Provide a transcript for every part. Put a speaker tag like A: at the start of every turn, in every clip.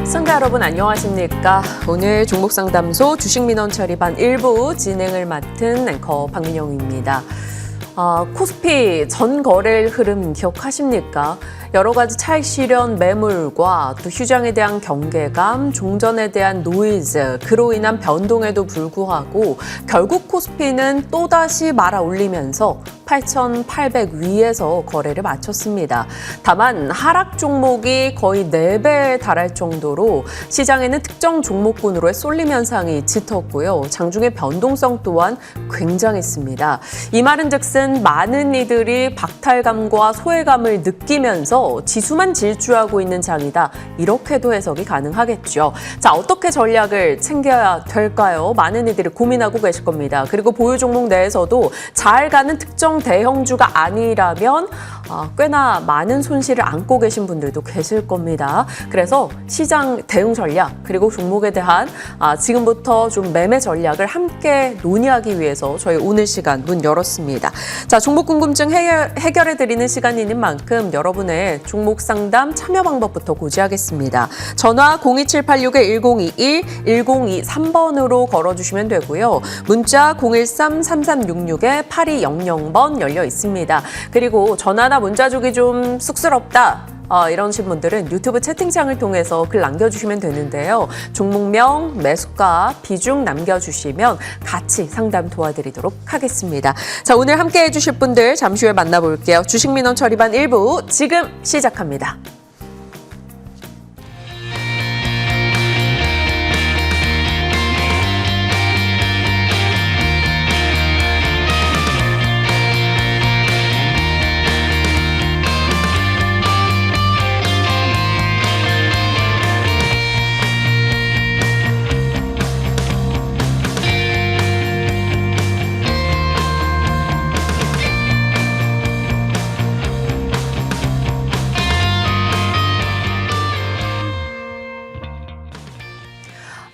A: 시청자 여러분 안녕하십니까? 오늘 종목상담소 주식민원 처리반 1부 진행을 맡은 앵커 박민영입니다. 코스피 전 거래일 흐름 기억하십니까? 여러 가지 차익 실현 매물과 또 휴장에 대한 경계감, 종전에 대한 노이즈, 그로 인한 변동에도 불구하고 결국 코스피는 또다시 말아 올리면서 8,800 위에서 거래를 마쳤습니다. 다만 하락 종목이 거의 4배에 달할 정도로 시장에는 특정 종목군으로의 쏠림 현상이 짙었고요. 장중의 변동성 또한 굉장했습니다. 이 말은즉슨 많은 이들이 박탈감과 소외감을 느끼면서 지수만 질주하고 있는 장이다. 이렇게도 해석이 가능하겠죠. 자, 어떻게 전략을 챙겨야 될까요? 많은 이들이 고민하고 계실 겁니다. 그리고 보유 종목 내에서도 잘 가는 특정 대형주가 아니라면 꽤나 많은 손실을 안고 계신 분들도 계실 겁니다. 그래서 시장 대응 전략 그리고 종목에 대한 지금부터 좀 매매 전략을 함께 논의하기 위해서 저희 오늘 시간 문 열었습니다. 자, 종목 궁금증 해결해드리는 시간인 만큼 여러분의 종목 상담 참여 방법부터 고지하겠습니다. 전화 02786-1021, 1023번으로 걸어주시면 되고요. 문자 013-3366-8200번 열려 있습니다. 그리고 전화나 문자 주기 좀 쑥스럽다. 이러신 분들은 유튜브 채팅창을 통해서 글 남겨주시면 되는데요. 종목명, 매수가, 비중 남겨주시면 같이 상담 도와드리도록 하겠습니다. 자, 오늘 함께 해주실 분들 잠시 후에 만나볼게요. 주식민원 처리반 1부 지금 시작합니다.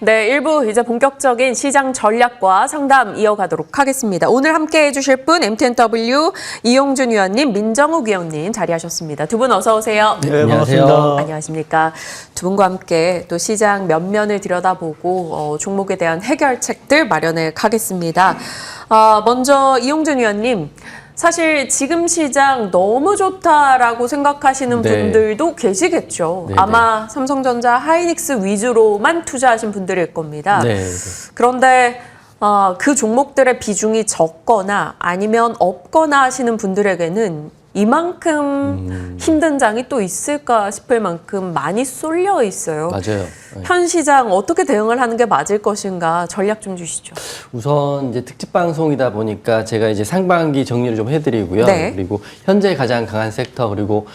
A: 네, 1부 이제 본격적인 시장 전략과 상담 이어가도록 하겠습니다. 오늘 함께 해주실 분 MTNW 이용준 위원님, 민정욱 위원님 자리하셨습니다. 두 분 어서 오세요.
B: 네, 반갑습니다.
A: 안녕하십니까. 두 분과 함께 또 시장 면면을 들여다보고 종목에 대한 해결책들 마련해 가겠습니다. 먼저 이용준 위원님. 사실 지금 시장 너무 좋다라고 생각하시는 분들도 계시겠죠. 네네. 아마 삼성전자, 하이닉스 위주로만 투자하신 분들일 겁니다. 네. 그런데 그 종목들의 비중이 적거나 아니면 없거나 하시는 분들에게는 이만큼 힘든 장이 또 있을까 싶을 만큼 많이 쏠려 있어요.
B: 맞아요.
A: 현 시장 어떻게 대응을 하는 게 맞을 것인가 전략 좀 주시죠.
B: 우선 이제 특집 방송이다 보니까 제가 이제 상반기 정리를 좀 해드리고요. 네. 그리고 현재 가장 강한 섹터 그리고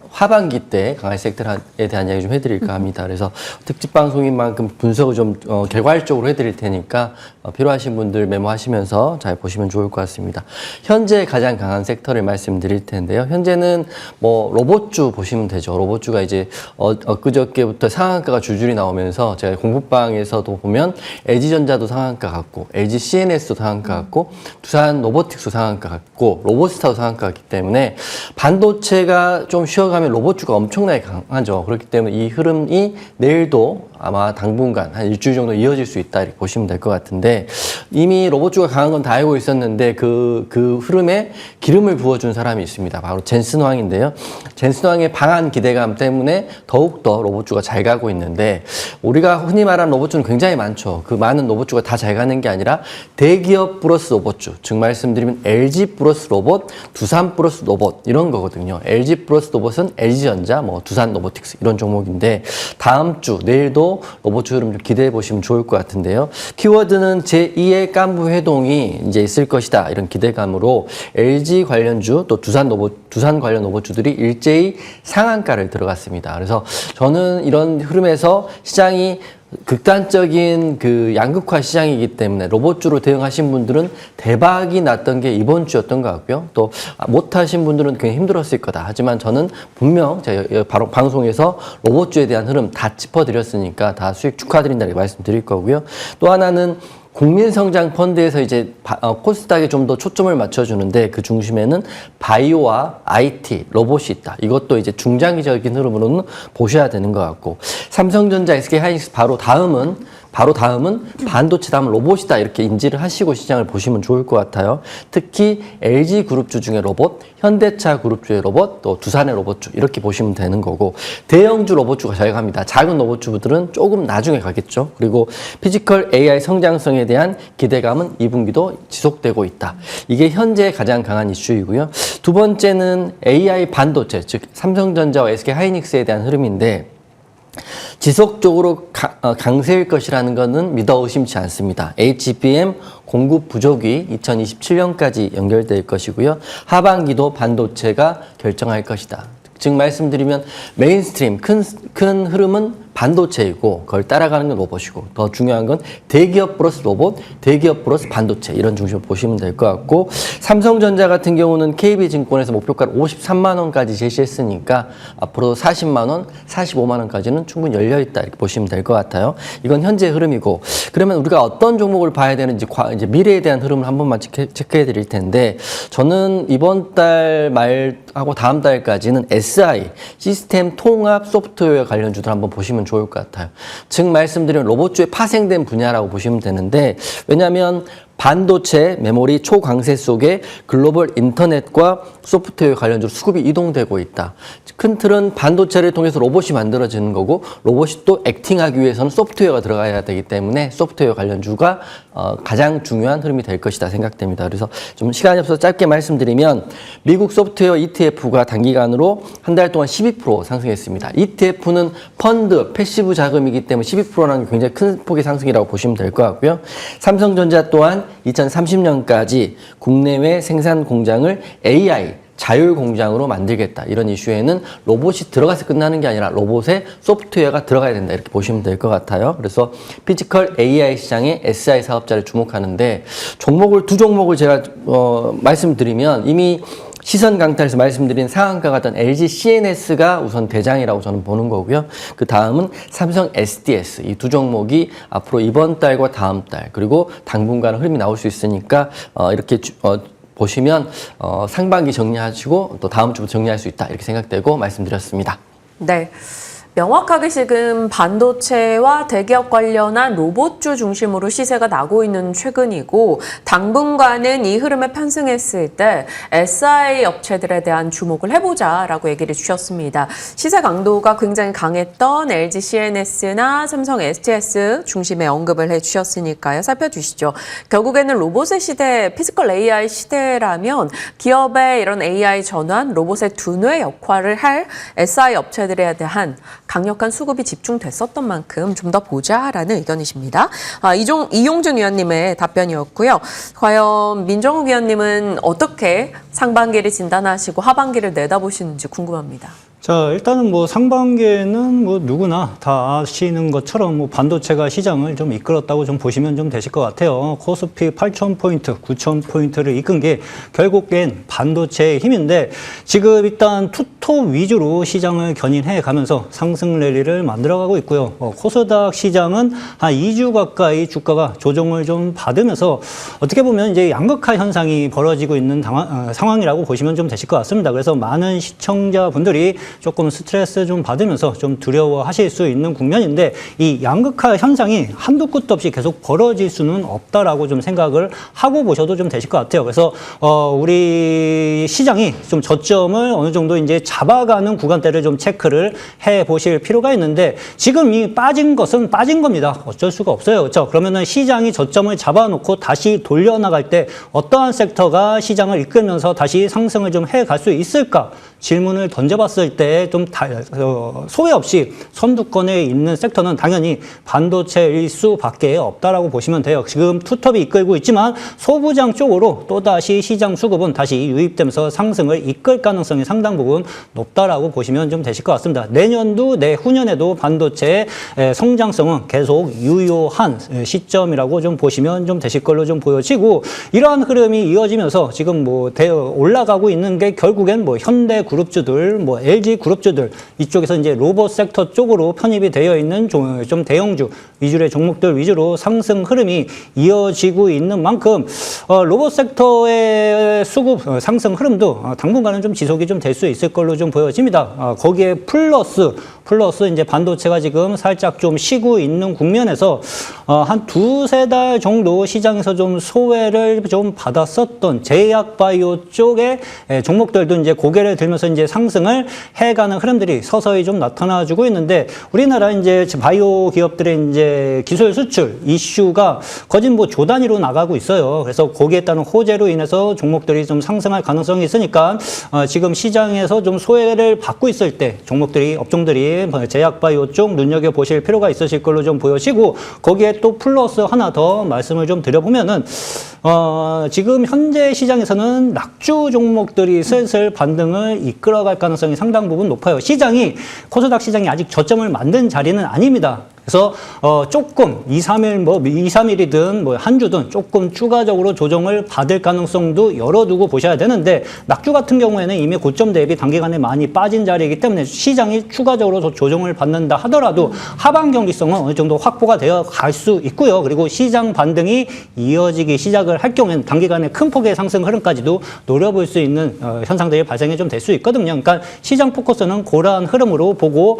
B: 하반기 때 강한 섹터에 대한 이야기 좀 해드릴까 합니다. 그래서 특집 방송인 만큼 분석을 좀 결과적으로 해드릴 테니까 필요하신 분들 메모하시면서 잘 보시면 좋을 것 같습니다. 현재 가장 강한 섹터를 말씀드릴 텐데요. 현재는 뭐 로봇주 보시면 되죠. 로봇주가 이제 엊그저께부터 상한가가 줄줄이 나오면서 제가 공부방에서도 보면 LG전자도 상한가 같고 LG CNS도 상한가 같고 두산 로보틱스도 상한가 같고 로봇스타도 상한가 같기 때문에 반도체가 좀 쉬어가면 로봇주가 엄청나게 강하죠. 그렇기 때문에 이 흐름이 내일도 아마 당분간 한 일주일 정도 이어질 수 있다 이렇게 보시면 될 것 같은데 이미 로봇주가 강한 건 다 알고 있었는데 그 흐름에 기름을 부어준 사람이 있습니다. 바로 젠슨황인데요. 젠슨황의 방한 기대감 때문에 더욱더 로봇주가 잘 가고 있는데 우리가 흔히 말하는 로봇주는 굉장히 많죠. 그 많은 로봇주가 다 잘 가는 게 아니라 대기업 플러스 로봇주, 즉 말씀드리면 LG 플러스 로봇, 두산 플러스 로봇 이런 거거든요. LG 플러스 로봇은 LG전자, 두산 로보틱스 이런 종목인데 다음 주 내일도 로봇주 흐름 좀 기대해 보시면 좋을 것 같은데요. 키워드는 제2의 깐부 회동이 이제 있을 것이다 이런 기대감으로 LG 관련주 또 두산 관련 로봇주들이 일제히 상한가를 들어갔습니다. 그래서 저는 이런 흐름에서 시장이 극단적인 그 양극화 시장이기 때문에 로봇주로 대응하신 분들은 대박이 났던 게 이번 주였던 것 같고요. 또 못하신 분들은 굉장히 힘들었을 거다. 하지만 저는 분명 제가 바로 방송에서 로봇주에 대한 흐름 다 짚어드렸으니까 다 수익 축하드린다고 말씀드릴 거고요. 또 하나는 국민성장펀드에서 이제 코스닥에 좀 더 초점을 맞춰주는데 그 중심에는 바이오와 IT, 로봇이 있다. 이것도 이제 중장기적인 흐름으로는 보셔야 되는 것 같고 삼성전자, SK하이닉스 바로 다음은 반도체 다음 로봇이다 이렇게 인지를 하시고 시장을 보시면 좋을 것 같아요. 특히 LG그룹주 중에 로봇, 현대차 그룹주의 로봇, 또 두산의 로봇주 이렇게 보시면 되는 거고 대형주 로봇주가 잘 갑니다. 작은 로봇주들은 조금 나중에 가겠죠. 그리고 피지컬 AI 성장성에 대한 기대감은 2분기도 지속되고 있다. 이게 현재 가장 강한 이슈이고요. 두 번째는 AI 반도체, 즉 삼성전자와 SK하이닉스에 대한 흐름인데 지속적으로 강세일 것이라는 것은 믿어 의심치 않습니다. HBM 공급 부족이 2027년까지 연결될 것이고요. 하반기도 반도체가 결정할 것이다. 즉 말씀드리면 메인스트림 큰 흐름은 반도체이고 그걸 따라가는 건 로봇이고 더 중요한 건 대기업 플러스 로봇, 대기업 플러스 반도체 이런 중심으로 보시면 될 것 같고 삼성전자 같은 경우는 KB증권에서 목표가를 53만 원까지 제시했으니까 앞으로 40만 원, 45만 원까지는 충분히 열려있다 이렇게 보시면 될 것 같아요. 이건 현재 흐름이고 그러면 우리가 어떤 종목을 봐야 되는지 이제 미래에 대한 흐름을 한 번만 체크해 드릴 텐데 저는 이번 달 말하고 다음 달까지는 SI, 시스템 통합 소프트웨어 관련주들 한번 보시면 좋을 것 같아요. 즉 말씀드린 로봇주에 파생된 분야라고 보시면 되는데 왜냐하면 반도체, 메모리, 초강세 속에 글로벌 인터넷과 소프트웨어 관련주로 수급이 이동되고 있다. 큰 틀은 반도체를 통해서 로봇이 만들어지는 거고 로봇이 또 액팅하기 위해서는 소프트웨어가 들어가야 되기 때문에 소프트웨어 관련주가 가장 중요한 흐름이 될 것이다 생각됩니다. 그래서 좀 시간이 없어서 짧게 말씀드리면 미국 소프트웨어 ETF가 단기간으로 한 달 동안 12% 상승했습니다. ETF는 펀드, 패시브 자금이기 때문에 12%라는 게 굉장히 큰 폭의 상승이라고 보시면 될 것 같고요. 삼성전자 또한 2030년까지 국내외 생산 공장을 AI 자율 공장으로 만들겠다. 이런 이슈에는 로봇이 들어가서 끝나는 게 아니라 로봇에 소프트웨어가 들어가야 된다. 이렇게 보시면 될 것 같아요. 그래서 피지컬 AI 시장의 SI 사업자를 주목하는데 두 종목을 제가 말씀드리면 이미 시선 강탈에서 말씀드린 상한가가 던 LG CNS가 우선 대장이라고 저는 보는 거고요. 그 다음은 삼성 SDS 이 두 종목이 앞으로 이번 달과 다음 달 그리고 당분간 흐름이 나올 수 있으니까 이렇게 보시면 상반기 정리하시고 또 다음 주부터 정리할 수 있다 이렇게 생각되고 말씀드렸습니다.
A: 네. 명확하게 지금 반도체와 대기업 관련한 로봇주 중심으로 시세가 나고 있는 최근이고 당분간은 이 흐름에 편승했을 때 SI 업체들에 대한 주목을 해보자라고 얘기를 주셨습니다. 시세 강도가 굉장히 강했던 LG CNS나 삼성 STS 중심에 언급을 해주셨으니까요. 살펴주시죠. 결국에는 로봇의 시대, 피지컬 AI 시대라면 기업의 이런 AI 전환, 로봇의 두뇌 역할을 할 SI 업체들에 대한 강력한 수급이 집중됐었던 만큼 좀 더 보자라는 의견이십니다. 이용준 위원님의 답변이었고요. 과연 민정욱 위원님은 어떻게 상반기를 진단하시고 하반기를 내다보시는지 궁금합니다.
C: 자, 일단은 상반기에는 누구나 다 아시는 것처럼 반도체가 시장을 좀 이끌었다고 좀 보시면 좀 되실 것 같아요. 코스피 8,000포인트, 9,000포인트를 이끈 게 결국엔 반도체의 힘인데 지금 일단 투톱 위주로 시장을 견인해 가면서 상승 랠리를 만들어가고 있고요. 코스닥 시장은 한 2주 가까이 주가가 조정을 좀 받으면서 어떻게 보면 이제 양극화 현상이 벌어지고 있는 상황이라고 보시면 좀 되실 것 같습니다. 그래서 많은 시청자분들이 조금 스트레스 좀 받으면서 좀 두려워하실 수 있는 국면인데 이 양극화 현상이 한도 끝도 없이 계속 벌어질 수는 없다라고 좀 생각을 하고 보셔도 좀 되실 것 같아요. 그래서 우리 시장이 좀 저점을 어느 정도 이제 잡아가는 구간대를 좀 체크를 해 보실 필요가 있는데 지금 이 빠진 것은 빠진 겁니다. 어쩔 수가 없어요. 그렇죠? 그러면은 시장이 저점을 잡아놓고 다시 돌려나갈 때 어떠한 섹터가 시장을 이끌면서 다시 상승을 좀 해갈 수 있을까? 질문을 던져봤을 때 좀 소외 없이 선두권에 있는 섹터는 당연히 반도체일 수밖에 없다라고 보시면 돼요. 지금 투톱이 이끌고 있지만 소부장 쪽으로 또다시 시장 수급은 다시 유입되면서 상승을 이끌 가능성이 상당 부분 높다라고 보시면 좀 되실 것 같습니다. 내년도 내후년에도 반도체의 성장성은 계속 유효한 시점이라고 좀 보시면 좀 되실 걸로 좀 보여지고 이러한 흐름이 이어지면서 지금 올라가고 있는 게 결국엔 현대그룹 그룹주들, 뭐 LG 그룹주들 이쪽에서 이제 로봇 섹터 쪽으로 편입이 되어 있는 좀 대형주 위주의 종목들 위주로 상승 흐름이 이어지고 있는 만큼 로봇 섹터의 수급 상승 흐름도 당분간은 좀 지속이 좀 될 수 있을 걸로 좀 보여집니다. 거기에 플러스 이제 반도체가 지금 살짝 좀 쉬고 있는 국면에서 한 두세 달 정도 시장에서 좀 소외를 좀 받았었던 제약바이오 쪽의 종목들도 이제 고개를 들면서 이제 상승을 해가는 흐름들이 서서히 좀 나타나주고 있는데 우리나라 이제 바이오 기업들의 이제 기술 수출 이슈가 거진 뭐 조 단위로 나가고 있어요. 그래서 거기에 따른 호재로 인해서 종목들이 좀 상승할 가능성이 있으니까 지금 시장에서 좀 소외를 받고 있을 때 종목들이 업종들이 제약바이오 쪽 눈여겨보실 필요가 있으실 걸로 좀 보여지고 거기에 또 플러스 하나 더 말씀을 좀 드려보면은 지금 현재 시장에서는 낙주 종목들이 슬슬 반등을 이끌어갈 가능성이 상당 부분 높아요. 코스닥 시장이 아직 저점을 만든 자리는 아닙니다. 그래서 조금 2, 3일이든 뭐 한 주든 조금 추가적으로 조정을 받을 가능성도 열어두고 보셔야 되는데 낙주 같은 경우에는 이미 고점 대비 단기간에 많이 빠진 자리이기 때문에 시장이 추가적으로 조정을 받는다 하더라도 하방 경직성은 어느 정도 확보가 되어 갈 수 있고요. 그리고 시장 반등이 이어지기 시작을 할 경우에는 단기간에 큰 폭의 상승 흐름까지도 노려볼 수 있는 현상들이 발생이 좀 될 수 있거든요. 그러니까 시장 포커스는 그러한 흐름으로 보고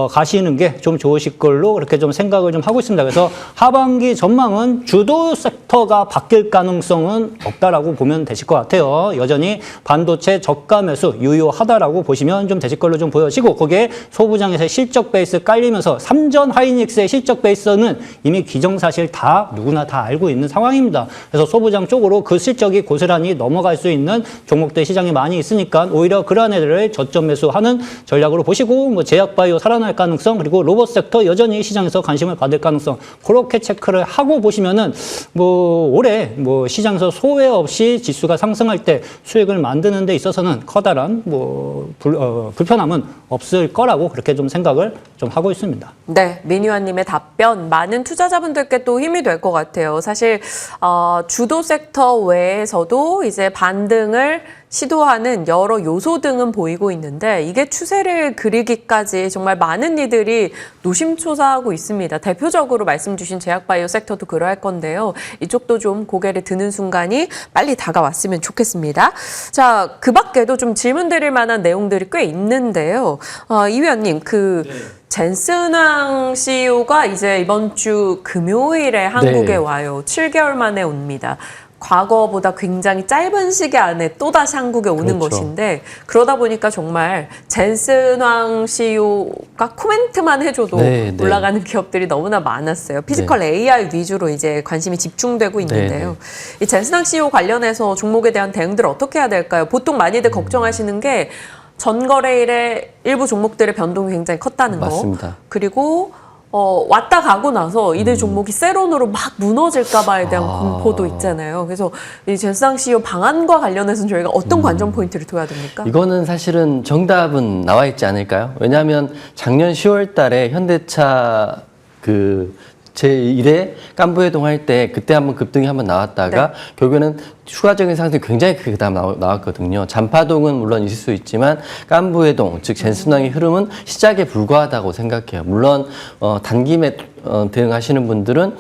C: 가시는 게 좀 좋으실 걸로 그렇게 좀 생각을 좀 하고 있습니다. 그래서 하반기 전망은 주도 섹터가 바뀔 가능성은 없다라고 보면 되실 것 같아요. 여전히 반도체 저가 매수 유효하다라고 보시면 좀 되실 걸로 좀 보여지고 거기에 소부장에서의 실적 베이스 깔리면서 삼전 하이닉스의 실적 베이스는 이미 기정사실 누구나 다 알고 있는 상황입니다. 그래서 소부장 쪽으로 그 실적이 고스란히 넘어갈 수 있는 종목들 시장이 많이 있으니까 오히려 그러한 애들을 저점 매수하는 전략으로 보시고 뭐 제약바이오 살아날 가능성 그리고 로봇 섹터 여전히 시장에서 관심을 받을 가능성 그렇게 체크를 하고 보시면은 뭐 올해 뭐 시장에서 소외 없이 지수가 상승할 때 수익을 만드는 데 있어서는 커다란 뭐 불편함은 없을 거라고 그렇게 좀 생각을 좀 하고 있습니다.
A: 네, 민유아님의 답변 많은 투자자분들께 또 힘이 될 것 같아요. 사실 주도 섹터 외에서도 이제 반등을 시도하는 여러 요소 등은 보이고 있는데 이게 추세를 그리기까지 정말 많은 이들이 노심초사하고 있습니다. 대표적으로 말씀 주신 제약바이오 섹터도 그러할 건데요. 이쪽도 좀 고개를 드는 순간이 빨리 다가왔으면 좋겠습니다. 자, 그 밖에도 좀 질문 드릴 만한 내용들이 꽤 있는데요. 이 위원님, 젠슨왕 CEO가 이제 이번 주 금요일에 한국에 와요. 7개월 만에 옵니다. 과거보다 굉장히 짧은 시기 안에 또다시 한국에 오는 것인데 그러다 보니까 정말 젠슨왕 CEO가 코멘트만 해줘도 올라가는 기업들이 너무나 많았어요. 피지컬 AI 위주로 이제 관심이 집중되고 있는데요. 이 젠슨왕 CEO 관련해서 종목에 대한 대응들 어떻게 해야 될까요? 보통 많이들 걱정하시는 게 전거래일에 일부 종목들의 변동이 굉장히 컸다는
B: 맞습니다.
A: 거. 그리고 왔다 가고 나서 이들 종목이 세론으로 막 무너질까 봐에 대한 공포도 있잖아요. 그래서 이 젠슨왕 CEO 방안과 관련해서는 저희가 어떤 관전 포인트를 둬야 됩니까?
B: 이거는 사실은 정답은 나와 있지 않을까요? 왜냐하면 작년 10월 달에 현대차 제1회 깐부회동 할 때 그때 한번 급등이 한번 나왔다가 결국에는 추가적인 상승이 굉장히 크게 그다음 나왔거든요. 잔파동은 물론 있을 수 있지만 깐부회동, 즉 젠슨왕의 흐름은 시작에 불과하다고 생각해요. 물론 단기매 대응하시는 분들은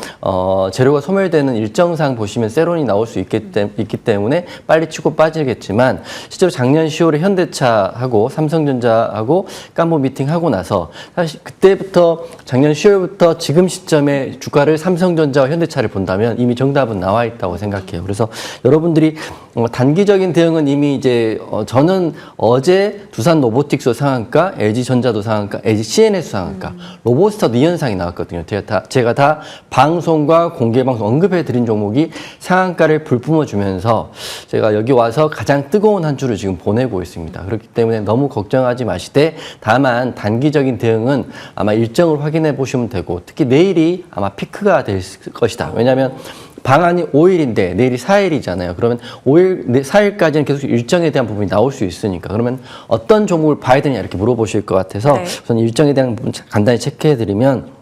B: 재료가 소멸되는 일정상 보시면 세론이 나올 수 있기 때문에 빨리 치고 빠지겠지만 실제로 작년 10월에 현대차하고 삼성전자하고 깐부 미팅하고 나서 사실 그때부터 작년 10월부터 지금 시점에 주가를 삼성전자와 현대차를 본다면 이미 정답은 나와 있다고 생각해요. 그래서 여러분들이 단기적인 대응은 이미 이제 저는 어제 두산 로보틱스 상한가, LG전자도 상한가, LG CNS 상한가, 로보스타도 이 현상이 나왔거든요. 제가 다 방송과 공개 방송 언급해 드린 종목이 상한가를 불뿜어 주면서 제가 여기 와서 가장 뜨거운 한 주를 지금 보내고 있습니다. 그렇기 때문에 너무 걱정하지 마시되 다만 단기적인 대응은 아마 일정을 확인해 보시면 되고 특히 내일이 아마 피크가 될 것이다. 왜냐하면 방안이 5일인데 내일이 4일이잖아요. 그러면 4일까지는 계속 일정에 대한 부분이 나올 수 있으니까 그러면 어떤 종목을 봐야 되냐 이렇게 물어보실 것 같아서 우선 일정에 대한 부분 간단히 체크해 드리면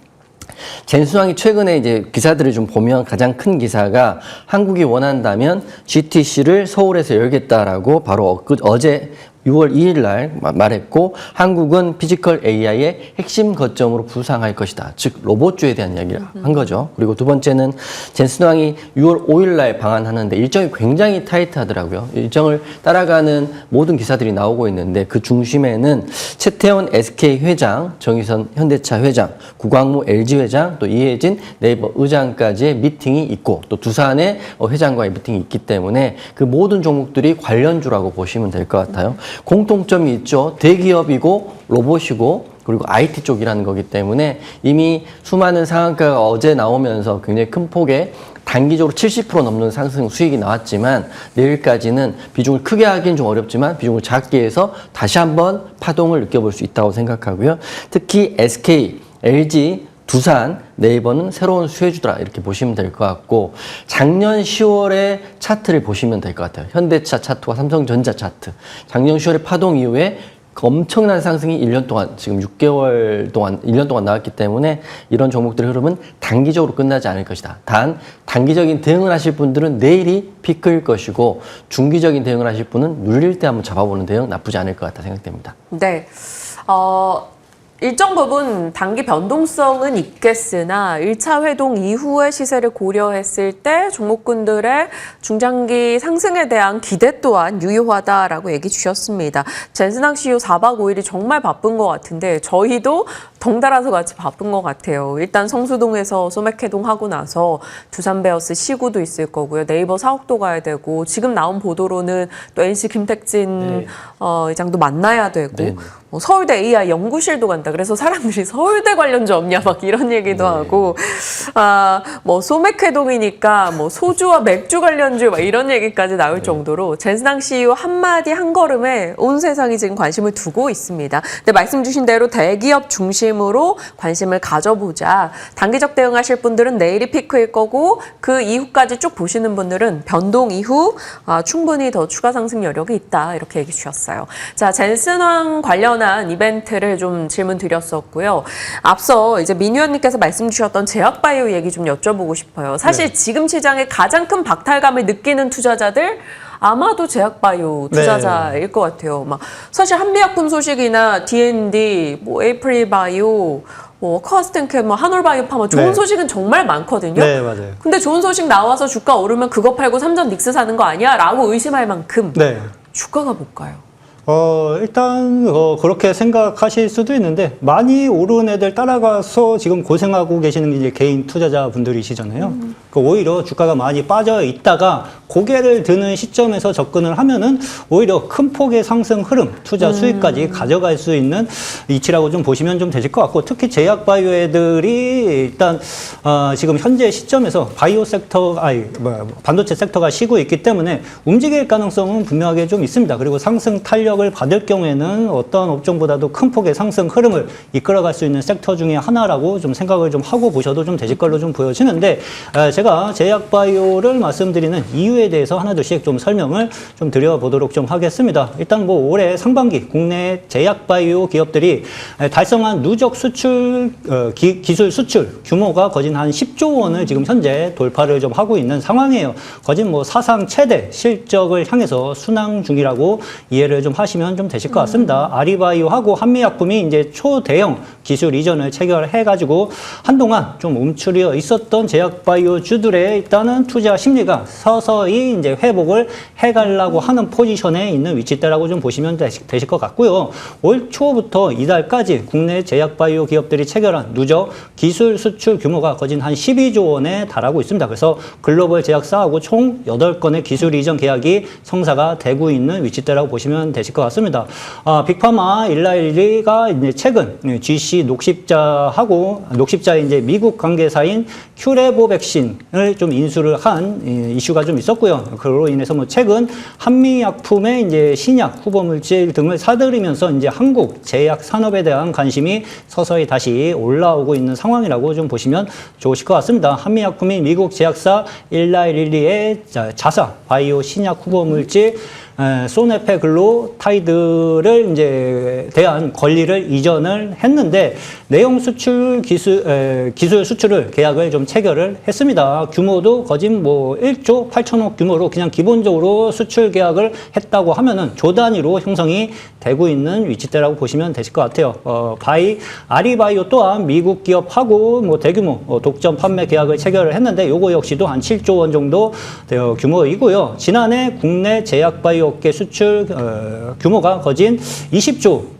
B: 젠슨왕이 최근에 이제 기사들을 좀 보면 가장 큰 기사가 한국이 원한다면 GTC를 서울에서 열겠다라고 바로 어제 6월 2일 날 말했고 한국은 피지컬 AI의 핵심 거점으로 부상할 것이다. 즉 로봇주에 대한 이야기를 한 거죠. 그리고 두 번째는 젠슨 황이 6월 5일 날 방한하는데 일정이 굉장히 타이트하더라고요. 일정을 따라가는 모든 기사들이 나오고 있는데 그 중심에는 최태원 SK 회장, 정의선 현대차 회장, 구광무 LG 회장, 또 이혜진 네이버 의장까지의 미팅이 있고 또 두산의 회장과의 미팅이 있기 때문에 그 모든 종목들이 관련주라고 보시면 될 것 같아요. 공통점이 있죠. 대기업이고 로봇이고 그리고 IT 쪽이라는 거기 때문에 이미 수많은 상한가가 어제 나오면서 굉장히 큰 폭의 단기적으로 70% 넘는 상승 수익이 나왔지만 내일까지는 비중을 크게 하기는 좀 어렵지만 비중을 작게 해서 다시 한번 파동을 느껴볼 수 있다고 생각하고요. 특히 SK, LG, 두산, 네이버는 새로운 수혜주더라 이렇게 보시면 될 것 같고 작년 10월의 차트를 보시면 될 것 같아요. 현대차 차트와 삼성전자 차트. 작년 10월의 파동 이후에 엄청난 상승이 1년 동안 지금 6개월 동안 1년 동안 나왔기 때문에 이런 종목들의 흐름은 단기적으로 끝나지 않을 것이다. 단 단기적인 대응을 하실 분들은 내일이 피크일 것이고 중기적인 대응을 하실 분은 눌릴 때 한번 잡아보는 대응 나쁘지 않을 것 같다 생각됩니다.
A: 네. 일정 부분 단기 변동성은 있겠으나 1차 회동 이후의 시세를 고려했을 때 종목군들의 중장기 상승에 대한 기대 또한 유효하다라고 얘기 주셨습니다. 젠슨항 CEO 4박 5일이 정말 바쁜 것 같은데 저희도 덩달아서 같이 바쁜 것 같아요. 일단 성수동에서 소맥해동하고 나서 두산베어스 시구도 있을 거고요. 네이버 사옥도 가야 되고 지금 나온 보도로는 또 NC 김택진 의장도 만나야 되고 서울대 AI 연구실도 간다. 그래서 사람들이 서울대 관련주 없냐 막 이런 얘기도 하고 뭐 소맥해동이니까 뭐 소주와 맥주 관련주 막 이런 얘기까지 나올 정도로 젠슨항 CEO 한마디 한 걸음에 온 세상이 지금 관심을 두고 있습니다. 근데 말씀 주신 대로 대기업 중심으로 관심을 가져보자. 단기적 대응하실 분들은 내일이 피크일 거고 그 이후까지 쭉 보시는 분들은 변동 이후 충분히 더 추가 상승 여력이 있다. 이렇게 얘기 주셨어요. 자, 젠슨항 관련한 이벤트를 좀 질문 드렸었고요. 앞서 이제 민 의원님께서 말씀 주셨던 제약바이오 얘기 좀 여쭤보고 싶어요. 사실 지금 시장에 가장 큰 박탈감을 느끼는 투자자들 아마도 제약바이오 투자자일 것 같아요. 막 사실 한미약품 소식이나 D&D, 뭐 에이프릴바이오, 뭐 커스텐케, 뭐 한올바이오파마 좋은 소식은 정말 많거든요.
C: 네, 맞아요. 근데
A: 좋은 소식 나와서 주가 오르면 그거 팔고 삼전 닉스 사는 거 아니야? 라고 의심할 만큼 주가가 못 가요.
C: 일단 그렇게 생각하실 수도 있는데 많이 오른 애들 따라가서 지금 고생하고 계시는 게 이제 개인 투자자분들이시잖아요. 오히려 주가가 많이 빠져 있다가 고개를 드는 시점에서 접근을 하면은 오히려 큰 폭의 상승 흐름, 투자 수익까지 가져갈 수 있는 위치라고 좀 보시면 좀 되실 것 같고 특히 제약 바이오 애들이 일단 지금 현재 시점에서 바이오 섹터, 반도체 섹터가 쉬고 있기 때문에 움직일 가능성은 분명하게 좀 있습니다. 그리고 상승 탄력을 받을 경우에는 어떤 업종보다도 큰 폭의 상승 흐름을 이끌어갈 수 있는 섹터 중에 하나라고 좀 생각을 좀 하고 보셔도 좀 되실 걸로 좀 보여지는데 제가 제약 바이오를 말씀드리는 이유에 대해서 하나둘씩 좀 설명을 좀 드려보도록 좀 하겠습니다. 일단 뭐 올해 상반기 국내 제약 바이오 기업들이 달성한 누적 수출 기술 수출 규모가 거진 한 10조 원을 지금 현재 돌파를 좀 하고 있는 상황이에요. 거진 뭐 사상 최대 실적을 향해서 순항 중이라고 이해를 좀 하시면 좀 되실 것 같습니다. 아리바이오하고 한미약품이 이제 초대형 기술 이전을 체결해가지고 한동안 좀 움츠려 있었던 제약 바이오 주들의 일단은 투자 심리가 서서히 이제 회복을 해가려고 하는 포지션에 있는 위치대라고 좀 보시면 되실 것 같고요. 올 초부터 이달까지 국내 제약 바이오 기업들이 체결한 누적 기술 수출 규모가 거진 한 12조 원에 달하고 있습니다. 그래서 글로벌 제약사하고 총 8건의 기술 이전 계약이 성사가 되고 있는 위치대라고 보시면 되실 것 같습니다. 빅파마 일라일리가 이제 최근 GC 녹십자의 이제 미국 관계사인 큐레보 백신을 좀 인수를 한 이슈가 좀 있었고요. 그로 인해서 뭐 최근 한미약품의 이제 신약 후보 물질 등을 사들이면서 이제 한국 제약 산업에 대한 관심이 서서히 다시 올라오고 있는 상황이라고 좀 보시면 좋으실 것 같습니다. 한미약품이 미국 제약사 일라일리의 자사 바이오 신약 후보 물질 소네페 글로타이드를 이제 대한 권리를 이전을 했는데 내용 수출 기술 수출을 계약을 좀 체결을 했습니다. 규모도 거진 뭐 1조 8천억 규모로 그냥 기본적으로 수출 계약을 했다고 하면은 조 단위로 형성이 되고 있는 위치대라고 보시면 되실 것 같아요. 아리바이오 또한 미국 기업하고 뭐 대규모 독점 판매 계약을 체결을 했는데 요거 역시도 한 7조 원 정도 규모이고요. 지난해 국내 제약바이오 업계 수출 규모가 거진 20조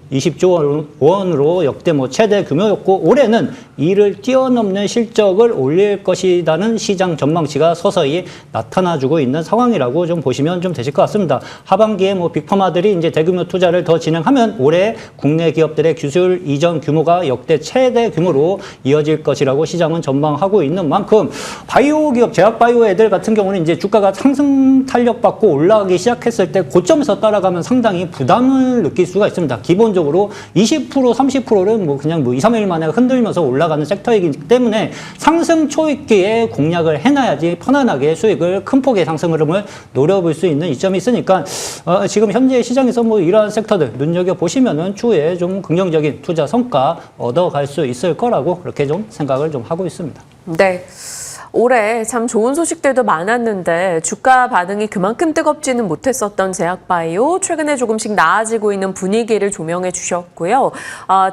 C: 원으로 역대 뭐 최대 규모였고 올해는 이를 뛰어넘는 실적을 올릴 것이라는 시장 전망치가 서서히 나타나주고 있는 상황이라고 좀 보시면 좀 되실 것 같습니다. 하반기에 뭐 빅파마들이 이제 대규모 투자를 더 진행하면 올해 국내 기업들의 기술 이전 규모가 역대 최대 규모로 이어질 것이라고 시장은 전망하고 있는 만큼 바이오 기업, 제약 바이오 애들 같은 경우는 이제 주가가 상승 탄력받고 올라가기 시작했을 때 고점에서 따라가면 상당히 부담을 느낄 수가 있습니다. 기본적으로 20%, 30%를 뭐 그냥 뭐 2, 3일 만에 흔들면서 올라가는 섹터이기 때문에 상승 초입기에 공략을 해놔야지 편안하게 수익을 큰 폭의 상승 흐름을 노려볼 수 있는 이점이 있으니까 지금 현재 시장에서 뭐 이러한 섹터들 눈여겨보시면은 추후에 좀 긍정적인 투자 성과 얻어갈 수 있을 거라고 그렇게 좀 생각을 좀 하고 있습니다.
A: 네. 올해 참 좋은 소식들도 많았는데 주가 반응이 그만큼 뜨겁지는 못했었던 제약바이오 최근에 조금씩 나아지고 있는 분위기를 조명해 주셨고요.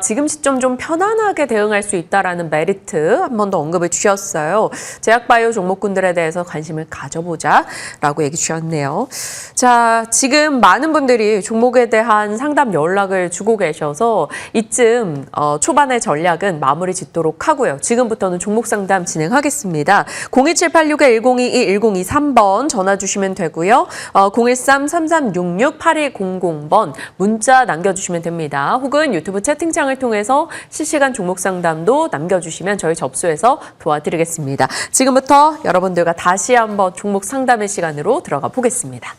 A: 지금 시점 좀 편안하게 대응할 수 있다라는 메리트 한 번 더 언급을 주셨어요. 제약바이오 종목군들에 대해서 관심을 가져보자라고 얘기 주셨네요. 자, 지금 많은 분들이 종목에 대한 상담 연락을 주고 계셔서 이쯤 초반의 전략은 마무리 짓도록 하고요. 지금부터는 종목 상담 진행하겠습니다. 02786-1022-1023번 전화 주시면 되고요. 013-3366-8200번 문자 남겨주시면 됩니다. 혹은 유튜브 채팅창을 통해서 실시간 종목 상담도 남겨주시면 저희 접수해서 도와드리겠습니다. 지금부터 여러분들과 다시 한번 종목 상담의 시간으로 들어가 보겠습니다.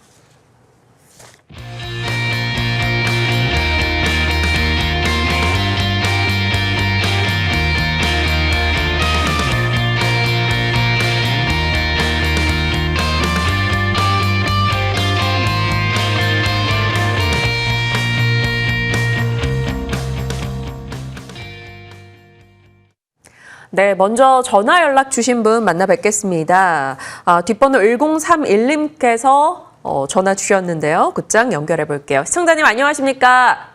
A: 네, 먼저 전화 연락 주신 분 만나 뵙겠습니다. 뒷번호 1031님께서 전화 주셨는데요. 곧장 연결해 볼게요. 시청자님 안녕하십니까?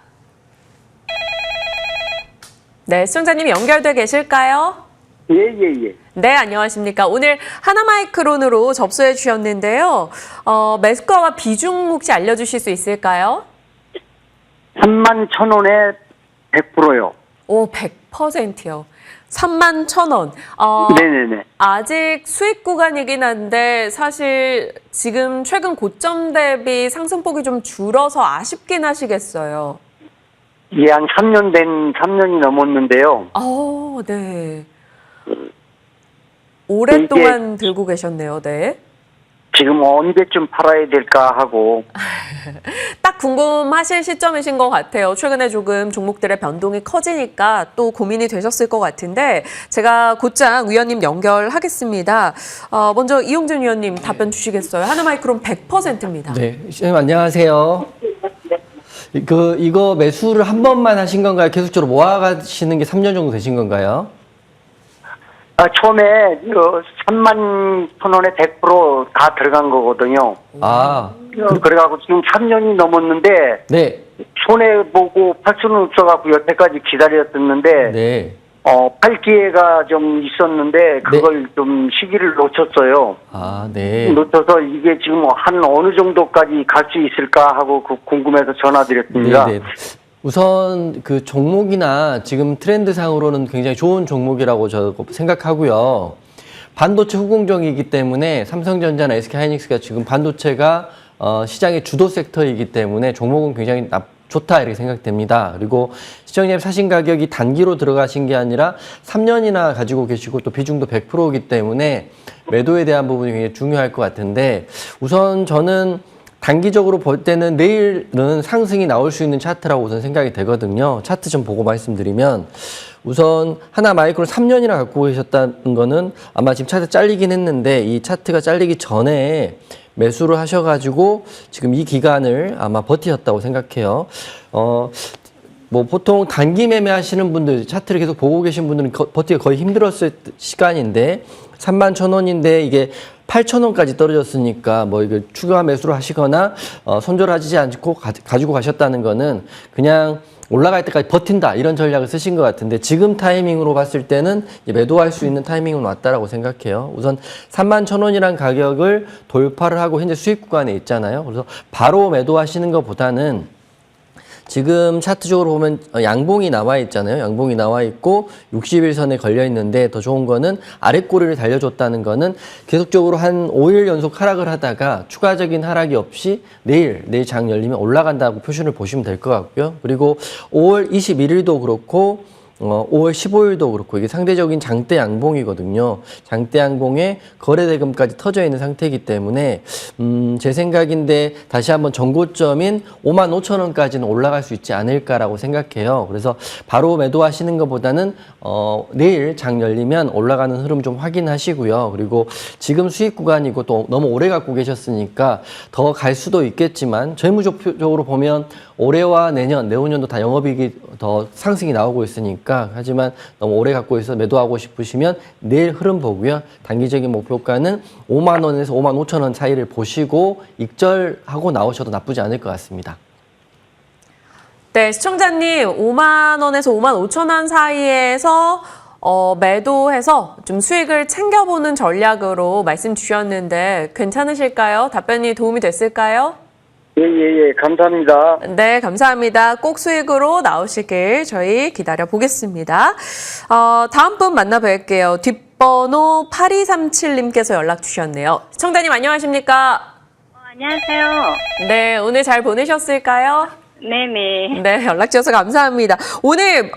A: 네, 시청자님 연결돼 계실까요?
D: 예.
A: 네, 안녕하십니까. 오늘 하나마이크론으로 접수해 주셨는데요. 매수가와 비중 혹시 알려주실 수 있을까요?
D: 31,000원에 100%요.
A: 오, 100%요. 31,000원.
D: 네네네.
A: 아직 수익 구간이긴 한데 사실 지금 최근 고점 대비 상승폭이 좀 줄어서 아쉽긴 하시겠어요.
D: 예, 한 3년이 넘었는데요.
A: 네. 오랫동안 들고 계셨네요. 네.
D: 지금 언제쯤 팔아야 될까 하고.
A: 딱 궁금하실 시점이신 것 같아요. 최근에 조금 종목들의 변동이 커지니까 또 고민이 되셨을 것 같은데 제가 곧장 위원님 연결하겠습니다. 먼저 이용준 위원님 답변 주시겠어요? 하나마이크론 100%입니다.
B: 네, 시장님 안녕하세요. 이거 매수를 한 번만 하신 건가요? 계속적으로 모아가시는 게 3년 정도 되신 건가요?
D: 처음에 31,000원에 100% 들어간 거거든요. 그래가지고 지금 3년이 넘었는데
B: 네.
D: 손해보고 팔 수는 없어갖고 여태까지 기다렸었는데
B: 네.
D: 팔 기회가 좀 있었는데 그걸 좀 시기를 놓쳤어요.
B: 네.
D: 놓쳐서 이게 지금 한 어느 정도까지 갈 수 있을까 하고 궁금해서 전화드렸습니다.
B: 네. 우선 그 종목이나 지금 트렌드상으로는 굉장히 좋은 종목이라고 저 생각하고요. 반도체 후공정이기 때문에 삼성전자나 SK하이닉스가 지금 반도체가 시장의 주도 섹터이기 때문에 종목은 굉장히 좋다 이렇게 생각됩니다. 그리고 시청자님 사신 가격이 단기로 들어가신 게 아니라 3년이나 가지고 계시고 또 비중도 100%이기 때문에 매도에 대한 부분이 굉장히 중요할 것 같은데 우선 저는 단기적으로 볼 때는 내일은 상승이 나올 수 있는 차트라고 우선 생각이 되거든요. 차트 좀 보고 말씀드리면 우선 하나마이크론 3년이나 갖고 계셨다는 거는 아마 지금 차트 잘리긴 했는데 이 차트가 잘리기 전에 매수를 하셔가지고 지금 이 기간을 아마 버티셨다고 생각해요. 뭐 보통 단기 매매 하시는 분들, 차트를 계속 보고 계신 분들은 버티기가 거의 힘들었을 시간인데 31,000원인데 이게 8,000원까지 떨어졌으니까 뭐 이거 추가 매수를 하시거나 손절하지 않고 가지고 가셨다는 거는 그냥 올라갈 때까지 버틴다 이런 전략을 쓰신 것 같은데 지금 타이밍으로 봤을 때는 매도할 수 있는 타이밍은 왔다라고 생각해요. 우선 31,000원이란 가격을 돌파를 하고 현재 수익 구간에 있잖아요. 그래서 바로 매도하시는 것보다는 지금 차트적으로 보면 양봉이 나와 있잖아요. 양봉이 나와 있고 60일선에 걸려 있는데 더 좋은 거는 아랫꼬리를 달려줬다는 거는 계속적으로 한 5일 연속 하락을 하다가 추가적인 하락이 없이 내일 장 열리면 올라간다고 표준을 보시면 될 것 같고요. 그리고 5월 21일도 그렇고 5월 15일도 그렇고 이게 상대적인 장대 양봉이거든요. 장대 양봉에 거래 대금까지 터져 있는 상태이기 때문에 제 생각인데 다시 한번 전고점인 55,000원까지는 올라갈 수 있지 않을까라고 생각해요. 그래서 바로 매도하시는 것보다는 내일 장 열리면 올라가는 흐름 좀 확인하시고요. 그리고 지금 수익 구간이고 또 너무 오래 갖고 계셨으니까 더 갈 수도 있겠지만 재무적으로 보면 올해와 내후년도 다 영업이익이 더 상승이 나오고 있으니까 하지만 너무 오래 갖고 있어 매도하고 싶으시면 내일 흐름 보고요. 단기적인 목표가는 5만 원에서 5만 5천 원 사이를 보시고 익절하고 나오셔도 나쁘지 않을 것 같습니다.
A: 네, 시청자님 5만 원에서 5만 5천 원 사이에서 매도해서 좀 수익을 챙겨보는 전략으로 말씀 주셨는데 괜찮으실까요? 답변이 도움이 됐을까요?
D: 예, 감사합니다.
A: 네, 감사합니다. 꼭 수익으로 나오시길 저희 기다려 보겠습니다. 다음 분 만나뵐게요. 뒷번호 8237님께서 연락 주셨네요. 시청자님 안녕하십니까?
E: 안녕하세요.
A: 네, 오늘 잘 보내셨을까요?
E: 네네.
A: 네, 연락 주셔서 감사합니다. 오늘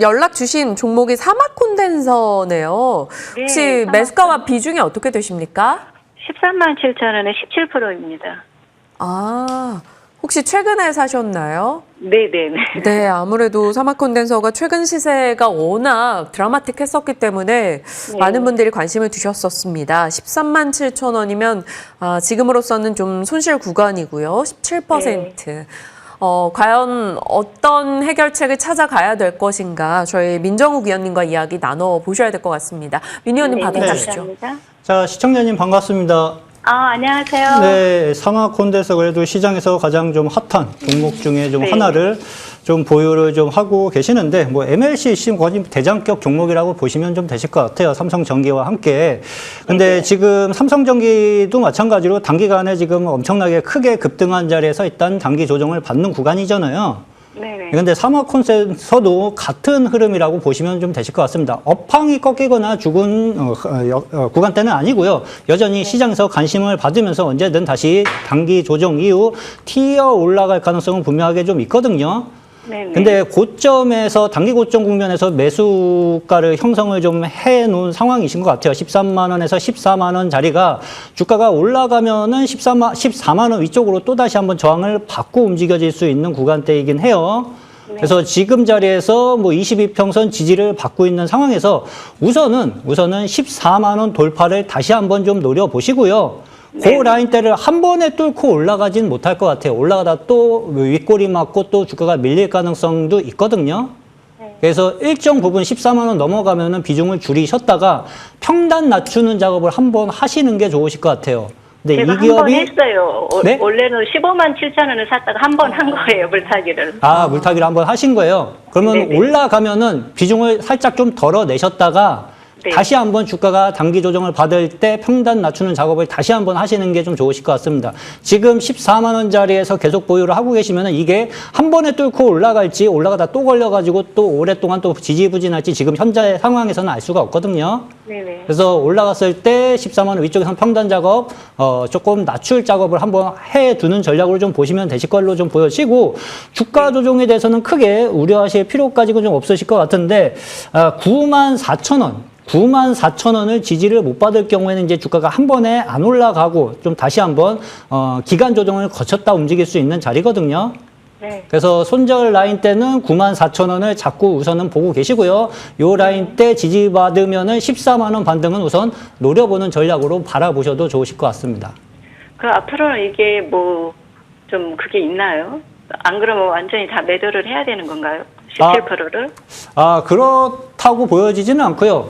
A: 연락 주신 종목이 사막 콘덴서네요.
E: 네,
A: 혹시
E: 사막
A: 매수가와 비중이 어떻게 되십니까?
E: 137,000원에 17%입니다.
A: 아, 혹시 최근에 사셨나요?
E: 네네네.
A: 네, 아무래도 사막 콘덴서가 최근 시세가 워낙 드라마틱했었기 때문에 많은 분들이 관심을 두셨었습니다. 13만 7천 원이면 지금으로서는 좀 손실 구간이고요. 17%. 과연 어떤 해결책을 찾아가야 될 것인가 저희 민정욱 위원님과 이야기 나눠보셔야 될 것 같습니다. 민 의원님 받아주시죠.
E: 감사합니다.
C: 자, 시청자님 반갑습니다.
E: 안녕하세요.
C: 네, 사마콘데서 그래도 시장에서 가장 좀 핫한 종목 중에 좀
E: 네.
C: 하나를 좀 보유를 좀 하고 계시는데, 뭐 MLC 지금 거의 대장격 종목이라고 보시면 좀 되실 것 같아요. 삼성전기와 함께. 근데
E: 네. 지금
C: 지금 삼성전기도 마찬가지로 단기간에 지금 엄청나게 크게 급등한 자리에서 일단 단기 조정을 받는 구간이잖아요.
E: 네네.
C: 근데 사마콘센서도 같은 흐름이라고 보시면 좀 되실 것 같습니다. 업황이 꺾이거나 죽은 구간대는 아니고요. 여전히 시장에서 관심을 받으면서 언제든 다시 단기 조정 이후 튀어 올라갈 가능성은 분명하게 좀 있거든요.
E: 네네.
C: 근데 고점에서 단기 고점 국면에서 매수가를 형성을 좀 해놓은 상황이신 것 같아요. 13만 원에서 14만 원 자리가 주가가 올라가면은 14만 원 위쪽으로 또 다시 한번 저항을 받고 움직여질 수 있는 구간대이긴 해요. 그래서 지금 자리에서 뭐 22평선 지지를 받고 있는 상황에서 우선은 14만 원 돌파를 다시 한번 좀 노려보시고요. 그 라인대를 한 번에 뚫고 올라가진 못할 것 같아요. 올라가다 또 윗꼬리 맞고 또 주가가 밀릴 가능성도 있거든요. 그래서 일정 부분 14만 원 넘어가면은 비중을 줄이셨다가 평단 낮추는 작업을 한번 하시는 게 좋으실 것 같아요. 근데
E: 제가
C: 이
E: 한 번
C: 기업이
E: 했어요.
C: 네?
E: 원래는 15만 7천 원을 샀다가 한 번 한 거예요, 물타기를.
C: 물타기를 한번 하신 거예요. 그러면
E: 네네.
C: 올라가면은 비중을 살짝 좀 덜어내셨다가
E: 네.
C: 다시 한번 주가가 단기 조정을 받을 때 평단 낮추는 작업을 다시 한번 하시는 게 좀 좋으실 것 같습니다. 지금 14만 원짜리에서 계속 보유를 하고 계시면은 이게 한 번에 뚫고 올라갈지 올라가다 또 걸려가지고 또 오랫동안 또 지지부진할지 지금 현재 상황에서는 알 수가 없거든요.
E: 네네.
C: 그래서 올라갔을 때 14만 원 위쪽에서 평단 작업 조금 낮출 작업을 한번 해두는 전략으로 좀 보시면 되실 걸로 좀 보여지고 주가 조정에 대해서는 크게 우려하실 필요까지는 좀 없으실 것 같은데 94,000원을 지지를 못 받을 경우에는 이제 주가가 한 번에 안 올라가고 좀 다시 한번 기간 조정을 거쳤다 움직일 수 있는 자리거든요.
E: 네.
C: 그래서 손절 라인 때는 94,000원을 자꾸 우선은 보고 계시고요. 요 라인 때 지지받으면은 14만 원 반등은 우선 노려보는 전략으로 바라보셔도 좋으실 것 같습니다.
E: 그 앞으로는 이게 뭐 좀 그게 있나요? 안 그러면 완전히 다 매도를 해야 되는 건가요? 17%를?
C: 그렇다고 보여지지는 않고요.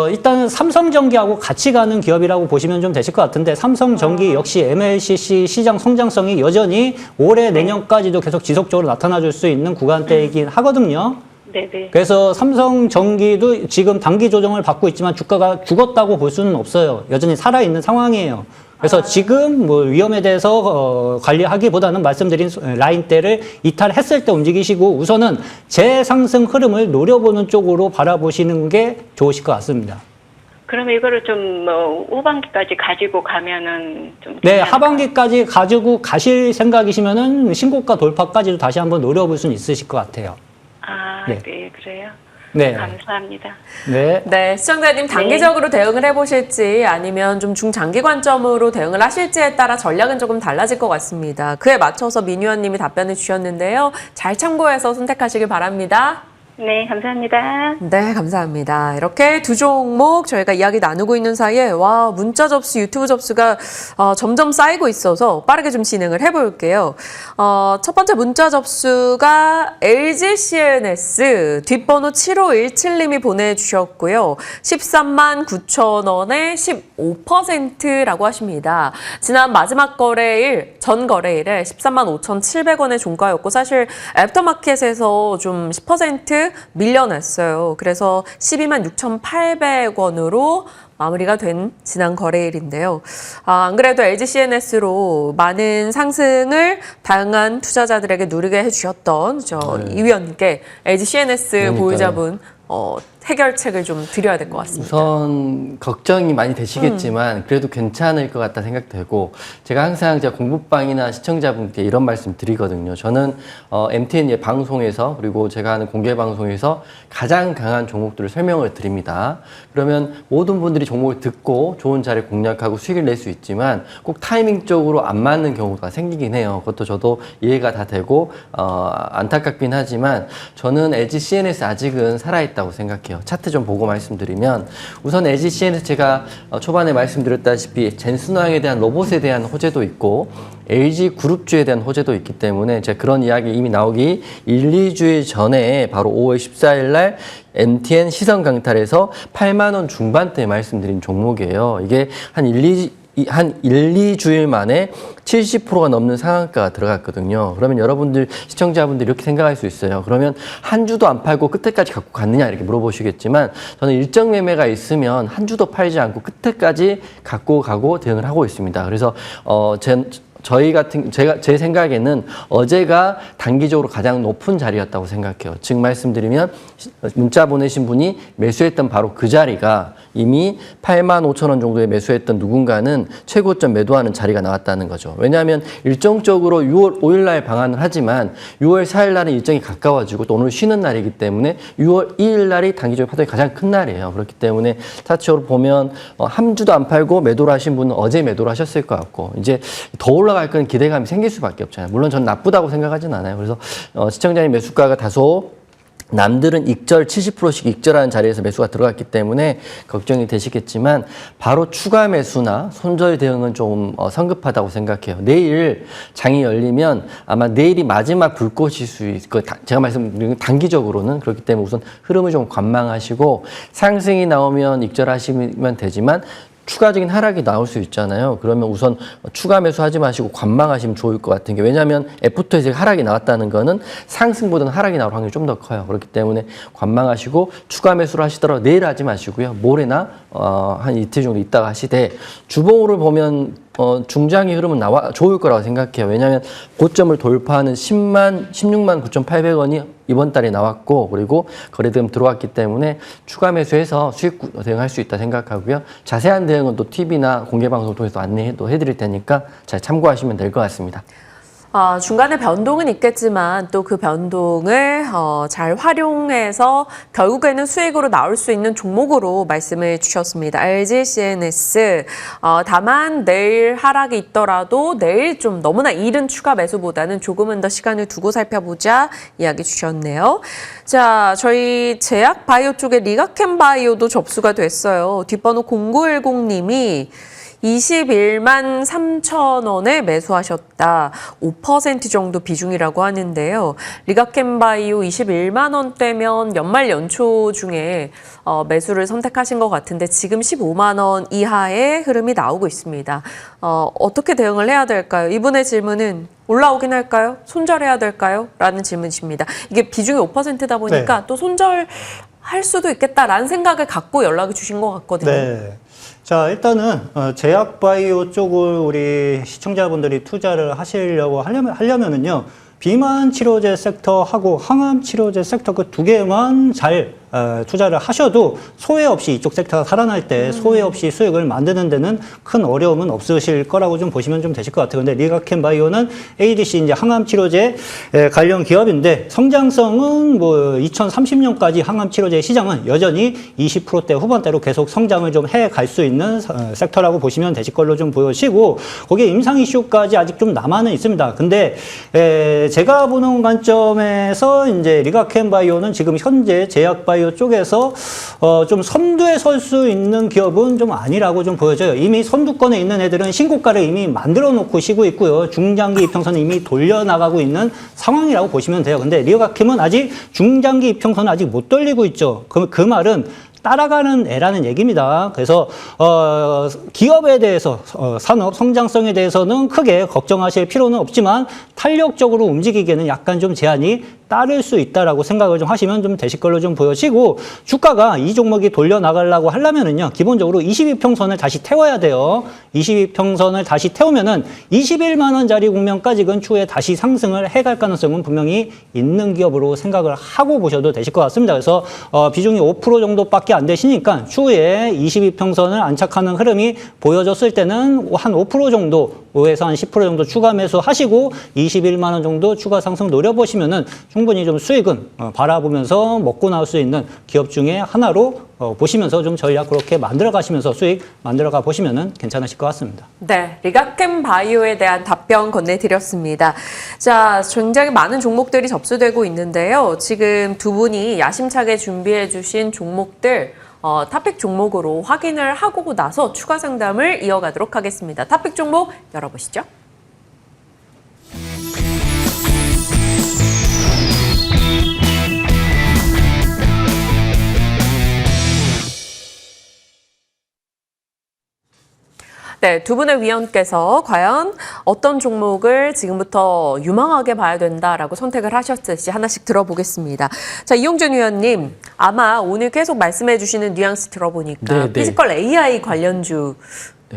C: 일단은 삼성전기하고 같이 가는 기업이라고 보시면 좀 되실 것 같은데, 삼성전기 역시 MLCC 시장 성장성이 여전히 올해 내년까지도 계속 지속적으로 나타나줄 수 있는 구간대이긴 하거든요.
E: 네네.
C: 그래서 삼성전기도 지금 단기 조정을 받고 있지만 주가가 죽었다고 볼 수는 없어요. 여전히 살아있는 상황이에요. 그래서 지금 뭐 위험에 대해서 관리하기보다는 말씀드린 라인대를 이탈했을 때 움직이시고 우선은 재상승 흐름을 노려보는 쪽으로 바라보시는 게 좋으실 것 같습니다.
E: 그러면 이거를 좀 뭐 후반기까지 가지고 가면은 좀
C: 네,
E: 괜찮을까요?
C: 하반기까지 가지고 가실 생각이시면은 신고가 돌파까지도 다시 한번 노려볼 수는 있으실 것 같아요.
E: 네,
C: 네.
E: 그래요.
C: 네.
E: 감사합니다.
C: 네.
A: 네, 시청자님 단기적으로 대응을 해보실지 아니면 좀 중장기 관점으로 대응을 하실지에 따라 전략은 조금 달라질 것 같습니다. 그에 맞춰서 민유원님이 답변을 주셨는데요. 잘 참고해서 선택하시길 바랍니다.
E: 네, 감사합니다.
A: 네, 감사합니다. 이렇게 두 종목 저희가 이야기 나누고 있는 사이에 와 문자 접수, 유튜브 접수가 점점 쌓이고 있어서 빠르게 좀 진행을 해볼게요. 첫 번째 문자 접수가 LG CNS 뒷번호 7517님이 보내주셨고요. 13만 9천 원에 15%라고 하십니다. 지난 마지막 거래일, 전 거래일에 13만 5,700원의 종가였고 사실 애프터마켓에서 좀 10% 밀려났어요. 그래서 12만 6,800원으로 마무리가 된 지난 거래일인데요. 안 그래도 LG CNS로 많은 상승을 다양한 투자자들에게 누리게 해주셨던 이 위원님께 LG CNS
B: 그러니까요.
A: 보유자분 해결책을 좀 드려야 될 것 같습니다.
B: 우선 걱정이 많이 되시겠지만 그래도 괜찮을 것 같다 생각되고 제가 항상 제가 공부방이나 시청자분께 이런 말씀 드리거든요. 저는 MTN 방송에서 그리고 제가 하는 공개 방송에서 가장 강한 종목들을 설명을 드립니다. 그러면 모든 분들이 종목을 듣고 좋은 자리를 공략하고 수익을 낼 수 있지만 꼭 타이밍적으로 안 맞는 경우가 생기긴 해요. 그것도 저도 이해가 다 되고 안타깝긴 하지만 저는 LG CNS 아직은 살아있다고 생각해요. 차트 좀 보고 말씀드리면 우선 LG CNS 제가 초반에 말씀드렸다시피 젠슨화에 대한 로봇에 대한 호재도 있고 LG 그룹주에 대한 호재도 있기 때문에 제가 그런 이야기 이미 나오기 1, 2주일 전에 바로 5월 14일 날 MTN 시선 강탈에서 8만 원 중반대에 말씀드린 종목이에요. 이게 한 1, 2주일 만에 70%가 넘는 상한가가 들어갔거든요. 그러면 여러분들, 시청자분들 이렇게 생각할 수 있어요. 그러면 한 주도 안 팔고 끝에까지 갖고 갔느냐 이렇게 물어보시겠지만 저는 일정 매매가 있으면 한 주도 팔지 않고 끝에까지 갖고 가고 대응을 하고 있습니다. 그래서 제 생각에는 어제가 단기적으로 가장 높은 자리였다고 생각해요. 즉 말씀드리면 문자 보내신 분이 매수했던 바로 그 자리가 이미 8만 5천 원 정도에 매수했던 누군가는 최고점 매도하는 자리가 나왔다는 거죠. 왜냐하면 일정적으로 6월 5일 날 방한을 하지만 6월 4일 날은 일정이 가까워지고 또 오늘 쉬는 날이기 때문에 6월 2일 날이 단기적으로 파동이 가장 큰 날이에요. 그렇기 때문에 차트적으로 보면 한 주도 안 팔고 매도를 하신 분은 어제 매도를 하셨을 것 같고 이제 더 올라갈 건 기대감이 생길 수밖에 없잖아요. 물론 전 나쁘다고 생각하진 않아요. 그래서 시청자님 매수가가 다소 남들은 익절 70%씩 익절하는 자리에서 매수가 들어갔기 때문에 걱정이 되시겠지만 바로 추가 매수나 손절 대응은 좀 성급하다고 생각해요. 내일 장이 열리면 아마 내일이 마지막 불꽃일 수 있고 제가 말씀드린 단기적으로는 그렇기 때문에 우선 흐름을 좀 관망하시고 상승이 나오면 익절하시면 되지만 추가적인 하락이 나올 수 있잖아요. 그러면 우선 추가 매수하지 마시고 관망하시면 좋을 것 같은 게 왜냐하면 애프터에서 하락이 나왔다는 거는 상승보다는 하락이 나올 확률이 좀 더 커요. 그렇기 때문에 관망하시고 추가 매수를 하시더라도 내일 하지 마시고요. 모레나 한 이틀 정도 있다가 하시되 주봉으로 보면 중장기 흐름은 좋을 거라고 생각해요. 왜냐하면 고점을 돌파하는 16만 9,800원이 이번 달에 나왔고 그리고 거래대금 들어왔기 때문에 추가 매수해서 수익 대응할 수 있다 생각하고요. 자세한 대응은 또 TV나 공개방송을 통해서 안내도 해드릴 테니까 잘 참고하시면 될 것 같습니다.
A: 중간에 변동은 있겠지만 또 그 변동을 잘 활용해서 결국에는 수익으로 나올 수 있는 종목으로 말씀을 주셨습니다. LG CNS. 다만 내일 하락이 있더라도 내일 좀 너무나 이른 추가 매수보다는 조금은 더 시간을 두고 살펴보자 이야기 주셨네요. 자, 저희 제약 바이오 쪽에 리가캠 바이오도 접수가 됐어요. 뒷번호 0910님이 21만 3천 원에 매수하셨다. 5% 정도 비중이라고 하는데요. 리가캠바이오 21만 원대면 연말 연초 중에 매수를 선택하신 것 같은데 지금 15만 원 이하의 흐름이 나오고 있습니다. 어떻게 대응을 해야 될까요? 이분의 질문은 올라오긴 할까요? 손절해야 될까요? 라는 질문이십니다. 이게 비중이 5%다 보니까
C: 네.
A: 또 손절할 수도 있겠다라는 생각을 갖고 연락을 주신 것 같거든요.
C: 네. 자, 일단은 제약바이오 쪽을 우리 시청자분들이 투자를 하시려고 하려면은요. 비만 치료제 섹터하고 항암 치료제 섹터 그 두 개만 잘 투자를 하셔도 소외 없이 이쪽 섹터가 살아날 때 소외 없이 수익을 만드는 데는 큰 어려움은 없으실 거라고 좀 보시면 좀 되실 것 같아요. 근데 리가캠바이오는 ADC 이제 항암 치료제 관련 기업인데 성장성은 뭐 2030년까지 항암 치료제 시장은 여전히 20%대 후반대로 계속 성장을 좀 해 갈 수 있는 섹터라고 보시면 되실 걸로 좀 보여지고 거기에 임상 이슈까지 아직 좀 남아는 있습니다. 근데 제가 보는 관점에서 이제 리가캠바이오는 지금 현재 제약바이오 쪽에서 좀 선두에 설 수 있는 기업은 좀 아니라고 좀 보여져요. 이미 선두권에 있는 애들은 신고가를 이미 만들어 놓고 쉬고 있고요. 중장기 이평선은 이미 돌려나가고 있는 상황이라고 보시면 돼요. 근데 리가캠은 아직 중장기 이평선은 아직 못 돌리고 있죠. 그 말은 따라가는 애라는 얘기입니다. 그래서 기업에 대해서 산업 성장성에 대해서는 크게 걱정하실 필요는 없지만 탄력적으로 움직이기에는 약간 좀 제한이 따를 수 있다라고 생각을 좀 하시면 좀 되실 걸로 좀 보여지고 주가가 이 종목이 돌려 나가려고 하려면은요 기본적으로 22평선을 다시 태워야 돼요. 22평선을 다시 태우면은 21만 원짜리 국면까지는 추후에 다시 상승을 해갈 가능성은 분명히 있는 기업으로 생각을 하고 보셔도 되실 것 같습니다. 그래서 비중이 5% 정도밖에 안 되시니까 추후에 22평선을 안착하는 흐름이 보여졌을 때는 한 5% 정도 5에서 한 10% 정도 추가 매수하시고 21만 원 정도 추가 상승 노려보시면은 충분히 좀 수익은 바라보면서 먹고 나올 수 있는 기업 중에 하나로 보시면서 좀 전략 그렇게 만들어 가시면서 수익 만들어 가 보시면은 괜찮으실 것 같습니다.
A: 네, 리가캠바이오에 대한 답변 건네드렸습니다. 자, 굉장히 많은 종목들이 접수되고 있는데요. 지금 두 분이 야심차게 준비해 주신 종목들 탑픽 종목으로 확인을 하고 나서 추가 상담을 이어가도록 하겠습니다. 탑픽 종목 열어보시죠. 네, 두 분의 위원께서 과연 어떤 종목을 지금부터 유망하게 봐야 된다라고 선택을 하셨을지 하나씩 들어보겠습니다. 자, 이용준 위원님, 아마 오늘 계속 말씀해 주시는 뉘앙스 들어보니까
B: 네, 네.
A: 피지컬 AI 관련주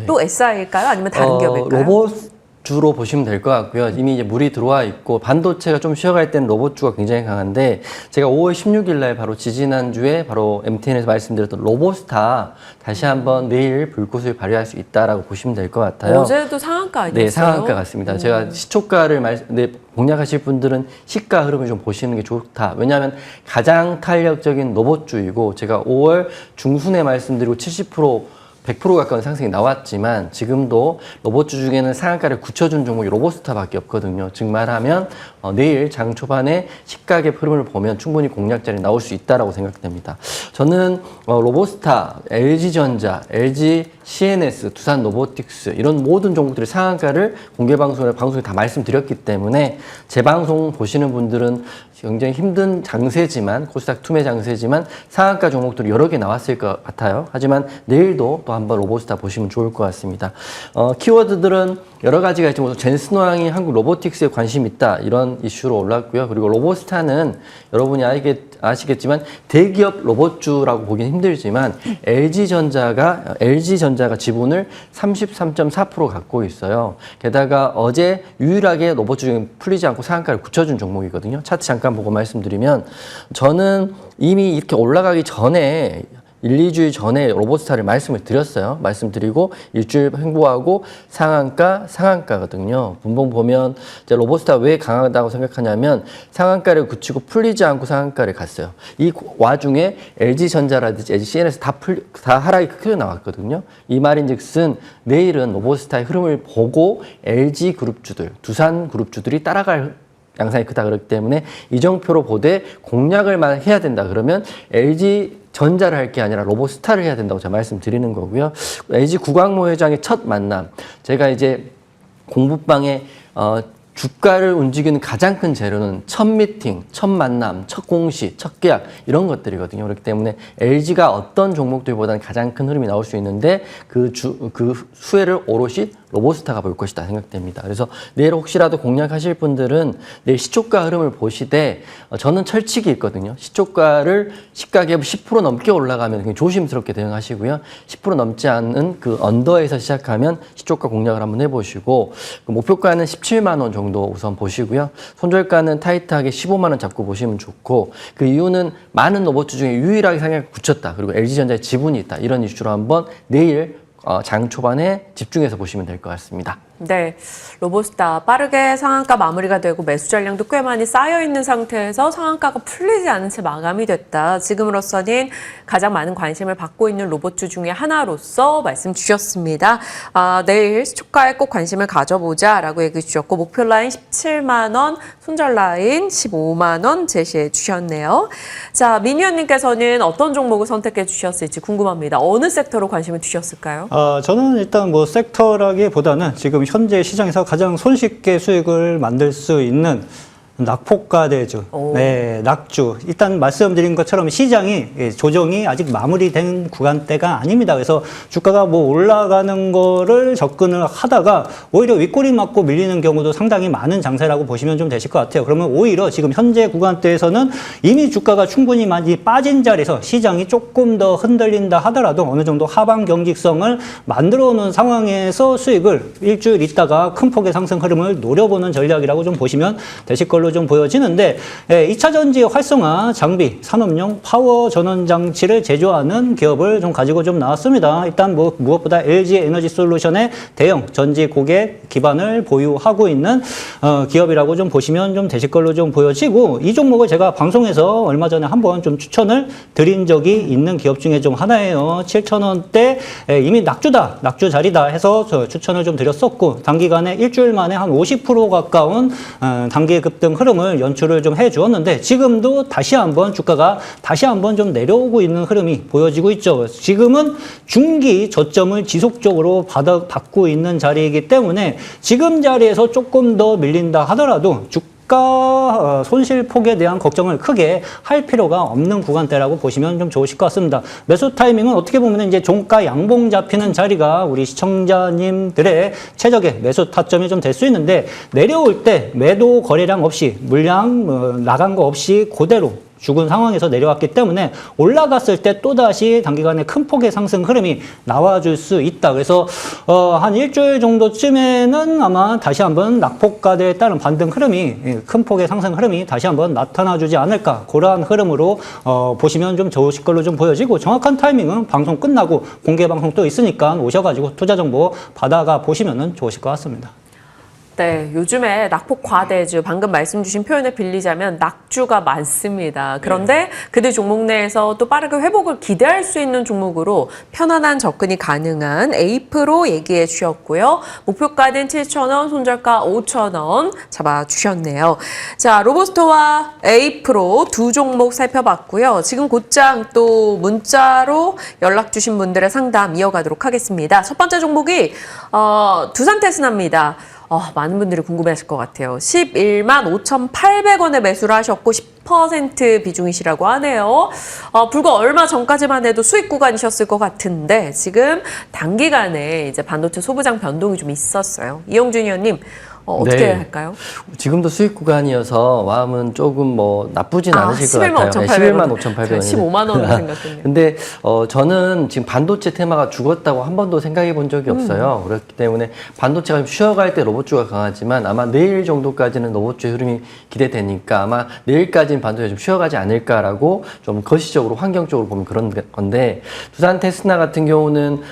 A: 또 SI일까요? 아니면 다른 기업일까요?
B: 로봇 주로 보시면 될 것 같고요. 이미 이제 물이 들어와 있고 반도체가 좀 쉬어갈 때는 로봇주가 굉장히 강한데 제가 5월 16일 날 바로 지지난주에 바로 MTN에서 말씀드렸던 로보스타 다시 한번 내일 불꽃을 발휘할 수 있다라고 보시면 될 것 같아요.
A: 어제도 상한가 아니었어요?
B: 네, 상한가 같습니다. 제가 시초가를 공략하실 분들은 시가 흐름을 좀 보시는 게 좋다. 왜냐하면 가장 탄력적인 로봇주이고 제가 5월 중순에 말씀드리고 100% 가까운 상승이 나왔지만 지금도 로봇주 중에는 상한가를 굳혀준 종목이 로보스타밖에 없거든요. 즉 말하면 내일 장 초반에 시가의 흐름을 보면 충분히 공략 자리 나올 수 있다라고 생각됩니다. 저는 로보스타, LG전자, LG CNS, 두산 로보틱스 이런 모든 종목들의 상한가를 공개 방송에 다 말씀드렸기 때문에 제 방송 보시는 분들은 굉장히 힘든 장세지만 코스닥 투매 장세지만 상한가 종목들이 여러 개 나왔을 것 같아요. 하지만 내일도 또 한번 로보스타 보시면 좋을 것 같습니다. 키워드들은 여러 가지가 있지만 젠슨호랑이 한국 로보틱스에 관심 있다 이런 이슈로 올랐고요. 그리고 로보스타는 여러분이 아시겠지만 대기업 로봇주라고 보기는 힘들지만 LG전자가 지분을 33.4% 갖고 있어요. 게다가 어제 유일하게 로봇주 중에 풀리지 않고 상한가를 굳혀준 종목이거든요. 차트 잠깐 보고 말씀드리면 저는 이미 이렇게 올라가기 전에 1, 2주일 전에 로보스타를 말씀을 드렸어요. 말씀드리고 일주일 횡보하고 상한가거든요. 분봉 보면 이제 로보스타 왜 강하다고 생각하냐면 상한가를 굳히고 풀리지 않고 상한가를 갔어요. 이 와중에 LG전자라든지 LG CNS 다 하락이 크게 나왔거든요. 이 말인즉슨 내일은 로보스타의 흐름을 보고 LG 그룹주들, 두산 그룹주들이 따라갈 양상이 크다 그렇기 때문에 이정표로 보되 공략을 해야 된다 그러면 LG 전자를 할 게 아니라 로봇스타를 해야 된다고 제가 말씀드리는 거고요. LG 구광모 회장의 첫 만남, 제가 이제 공부방에 주가를 움직이는 가장 큰 재료는 첫 미팅, 첫 만남, 첫 공시, 첫 계약 이런 것들이거든요. 그렇기 때문에 LG가 어떤 종목들보다는 가장 큰 흐름이 나올 수 있는데 그 수혜를 오롯이 로봇스타가 볼 것이다 생각됩니다. 그래서 내일 혹시라도 공략하실 분들은 내일 시초가 흐름을 보시되 저는 철칙이 있거든요. 시초가를 시가갭 10% 넘게 올라가면 굉장히 조심스럽게 대응하시고요. 10% 넘지 않은 그 언더에서 시작하면 시초가 공략을 한번 해보시고 그 목표가는 17만 원 정도 우선 보시고요. 손절가는 타이트하게 15만 원 잡고 보시면 좋고 그 이유는 많은 로봇주 중에 유일하게 상향을 굳혔다. 그리고 LG전자의 지분이 있다. 이런 이슈로 한번 내일 장 초반에 집중해서 보시면 될 것 같습니다.
A: 네, 로봇스타 빠르게 상한가 마무리가 되고 매수 전량도 꽤 많이 쌓여 있는 상태에서 상한가가 풀리지 않은 채 마감이 됐다. 지금으로서는 가장 많은 관심을 받고 있는 로봇주 중에 하나로서 말씀 주셨습니다. 내일 시초가에 꼭 관심을 가져보자라고 얘기 주셨고 목표 라인 17만 원, 손절 라인 15만 원 제시해 주셨네요. 자, 민희원님께서는 어떤 종목을 선택해 주셨을지 궁금합니다. 어느 섹터로 관심을 두셨을까요?
C: 저는 일단 뭐 섹터라기보다는 지금 현재 시장에서 가장 손쉽게 수익을 만들 수 있는 낙폭과대주, 네, 낙주. 일단 말씀드린 것처럼 시장이 조정이 아직 마무리된 구간대가 아닙니다. 그래서 주가가 뭐 올라가는 거를 접근을 하다가 오히려 윗꼬리 맞고 밀리는 경우도 상당히 많은 장세라고 보시면 좀 되실 것 같아요. 그러면 오히려 지금 현재 구간대에서는 이미 주가가 충분히 많이 빠진 자리에서 시장이 조금 더 흔들린다 하더라도 어느 정도 하방 경직성을 만들어 놓은 상황에서 수익을 일주일 있다가 큰 폭의 상승 흐름을 노려보는 전략이라고 좀 보시면 되실 걸로 좀 보여지는데 2차 전지 활성화 장비, 산업용 파워 전원 장치를 제조하는 기업을 좀 가지고 좀 나왔습니다. 일단 뭐 무엇보다 LG 에너지 솔루션의 대형 전지 고객 기반을 보유하고 있는 기업이라고 좀 보시면 좀 되실 걸로 좀 보여지고 이 종목을 제가 방송에서 얼마 전에 한번 좀 추천을 드린 적이 있는 기업 중에 좀 하나예요. 7,000원대 이미 낙주다, 낙주 자리다 해서 저 추천을 좀 드렸었고 단기간에 일주일 만에 한 50% 가까운 단기 급등 흐름을 연출을 좀 해주었는데 지금도 다시 한번 주가가 다시 한번 좀 내려오고 있는 흐름이 보여지고 있죠. 지금은 중기 저점을 지속적으로 받고 있는 자리이기 때문에 지금 자리에서 조금 더 밀린다 하더라도 주가 손실폭에 대한 걱정을 크게 할 필요가 없는 구간대라고 보시면 좀 좋으실 것 같습니다. 매수 타이밍은 어떻게 보면 이제 종가 양봉 잡히는 자리가 우리 시청자님들의 최적의 매수 타점이 좀 될 수 있는데 내려올 때 매도 거래량 없이 물량 나간 거 없이 그대로 죽은 상황에서 내려왔기 때문에 올라갔을 때 또다시 단기간에 큰 폭의 상승 흐름이 나와줄 수 있다. 그래서 한 일주일 정도쯤에는 아마 다시 한번 낙폭과대에 따른 반등 흐름이 큰 폭의 상승 흐름이 다시 한번 나타나주지 않을까 그러한 흐름으로 보시면 좀 좋으실 걸로 좀 보여지고 정확한 타이밍은 방송 끝나고 공개 방송 또 있으니까 오셔가지고 투자 정보 받아가 보시면 좋으실 것 같습니다.
A: 네, 요즘에 낙폭 과대주, 방금 말씀 주신 표현을 빌리자면 낙주가 많습니다. 그런데 그들 종목 내에서 또 빠르게 회복을 기대할 수 있는 종목으로 편안한 접근이 가능한 에이프로 얘기해 주셨고요. 목표가는 7,000원, 손절가 5,000원 잡아주셨네요. 자, 로봇스토어와 에이프로 두 종목 살펴봤고요. 지금 곧장 또 문자로 연락 주신 분들의 상담 이어가도록 하겠습니다. 첫 번째 종목이 두산 테스나입니다. 많은 분들이 궁금해하실 것 같아요. 11만 5,800원에 매수를 하셨고 10% 비중이시라고 하네요. 불과 얼마 전까지만 해도 수익 구간이셨을 것 같은데 지금 단기간에 이제 반도체 소부장 변동이 좀 있었어요. 이영준 의원님 어떻게 할까요?
B: 지금도 수익 구간이어서 마음은 조금 뭐 나쁘진 않으실 것 같아요.
A: 11만
B: 5,800원.
A: 15만 원으로 생각했네요.
B: 근데 저는 지금 반도체 테마가 죽었다고 한 번도 생각해 본 적이 없어요. 그렇기 때문에 반도체가 좀 쉬어갈 때 로봇주가 강하지만 아마 내일 정도까지는 로봇주의 흐름이 기대되니까 아마 내일까지는 반도체가 좀 쉬어가지 않을까라고 좀 거시적으로 환경적으로 보면 그런 건데 두산 테스나 같은 경우는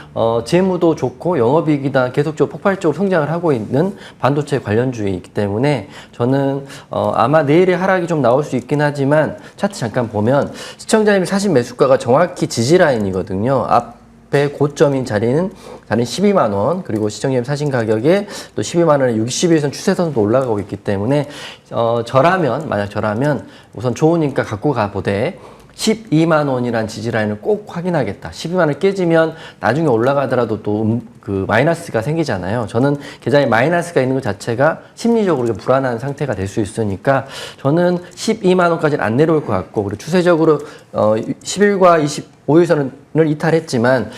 B: 재무도 좋고 영업이익이다 계속적으로 폭발적으로 성장을 하고 있는 반도체 관련주이기 때문에 저는 아마 내일의 하락이 좀 나올 수 있긴 하지만 차트 잠깐 보면 시청자님이 사신 매수가가 정확히 지지라인이거든요. 앞에 고점인 자리는 12만 원 그리고 시청자님 사신 가격에 또 12만 원에 60일선 추세선도 올라가고 있기 때문에 만약 저라면 우선 좋으니까 갖고 가보되 12만 원이란 지지라인을 꼭 확인하겠다. 12만 원을 깨지면 나중에 올라가더라도 또 그 마이너스가 생기잖아요. 저는 계좌에 마이너스가 있는 것 자체가 심리적으로 불안한 상태가 될 수 있으니까 저는 12만 원까지는 안 내려올 것 같고, 그리고 추세적으로 10일과 25일선을 이탈했지만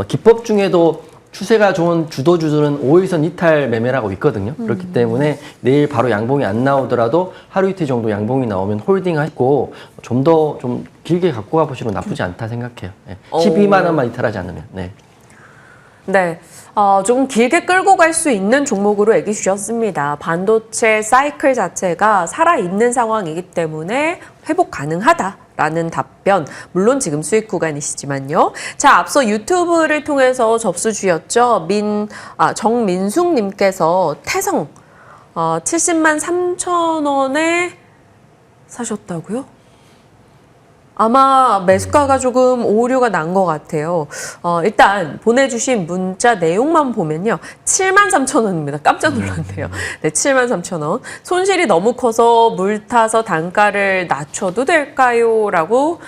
B: 기법 중에도 추세가 좋은 주도주들은 5일선 이탈 매매를 하고 있거든요. 그렇기 때문에 내일 바로 양봉이 안 나오더라도 하루 이틀 정도 양봉이 나오면 홀딩하고 좀 더 좀 길게 갖고 가보시면 나쁘지 않다 생각해요. 네. 12만 원만 이탈하지 않으면. 네.
A: 네. 좀 길게 끌고 갈 수 있는 종목으로 얘기 주셨습니다. 반도체 사이클 자체가 살아있는 상황이기 때문에 회복 가능하다라는 답변. 물론 지금 수익 구간이시지만요. 자, 앞서 유튜브를 통해서 접수 주셨죠. 정민숙님께서 태성 70만 3천 원에 사셨다고요? 아마 매수가가 조금 오류가 난 것 같아요. 일단 보내주신 문자 내용만 보면요. 73,000원입니다. 깜짝 놀랐네요. 네, 73,000원. 손실이 너무 커서 물 타서 단가를 낮춰도 될까요? 라고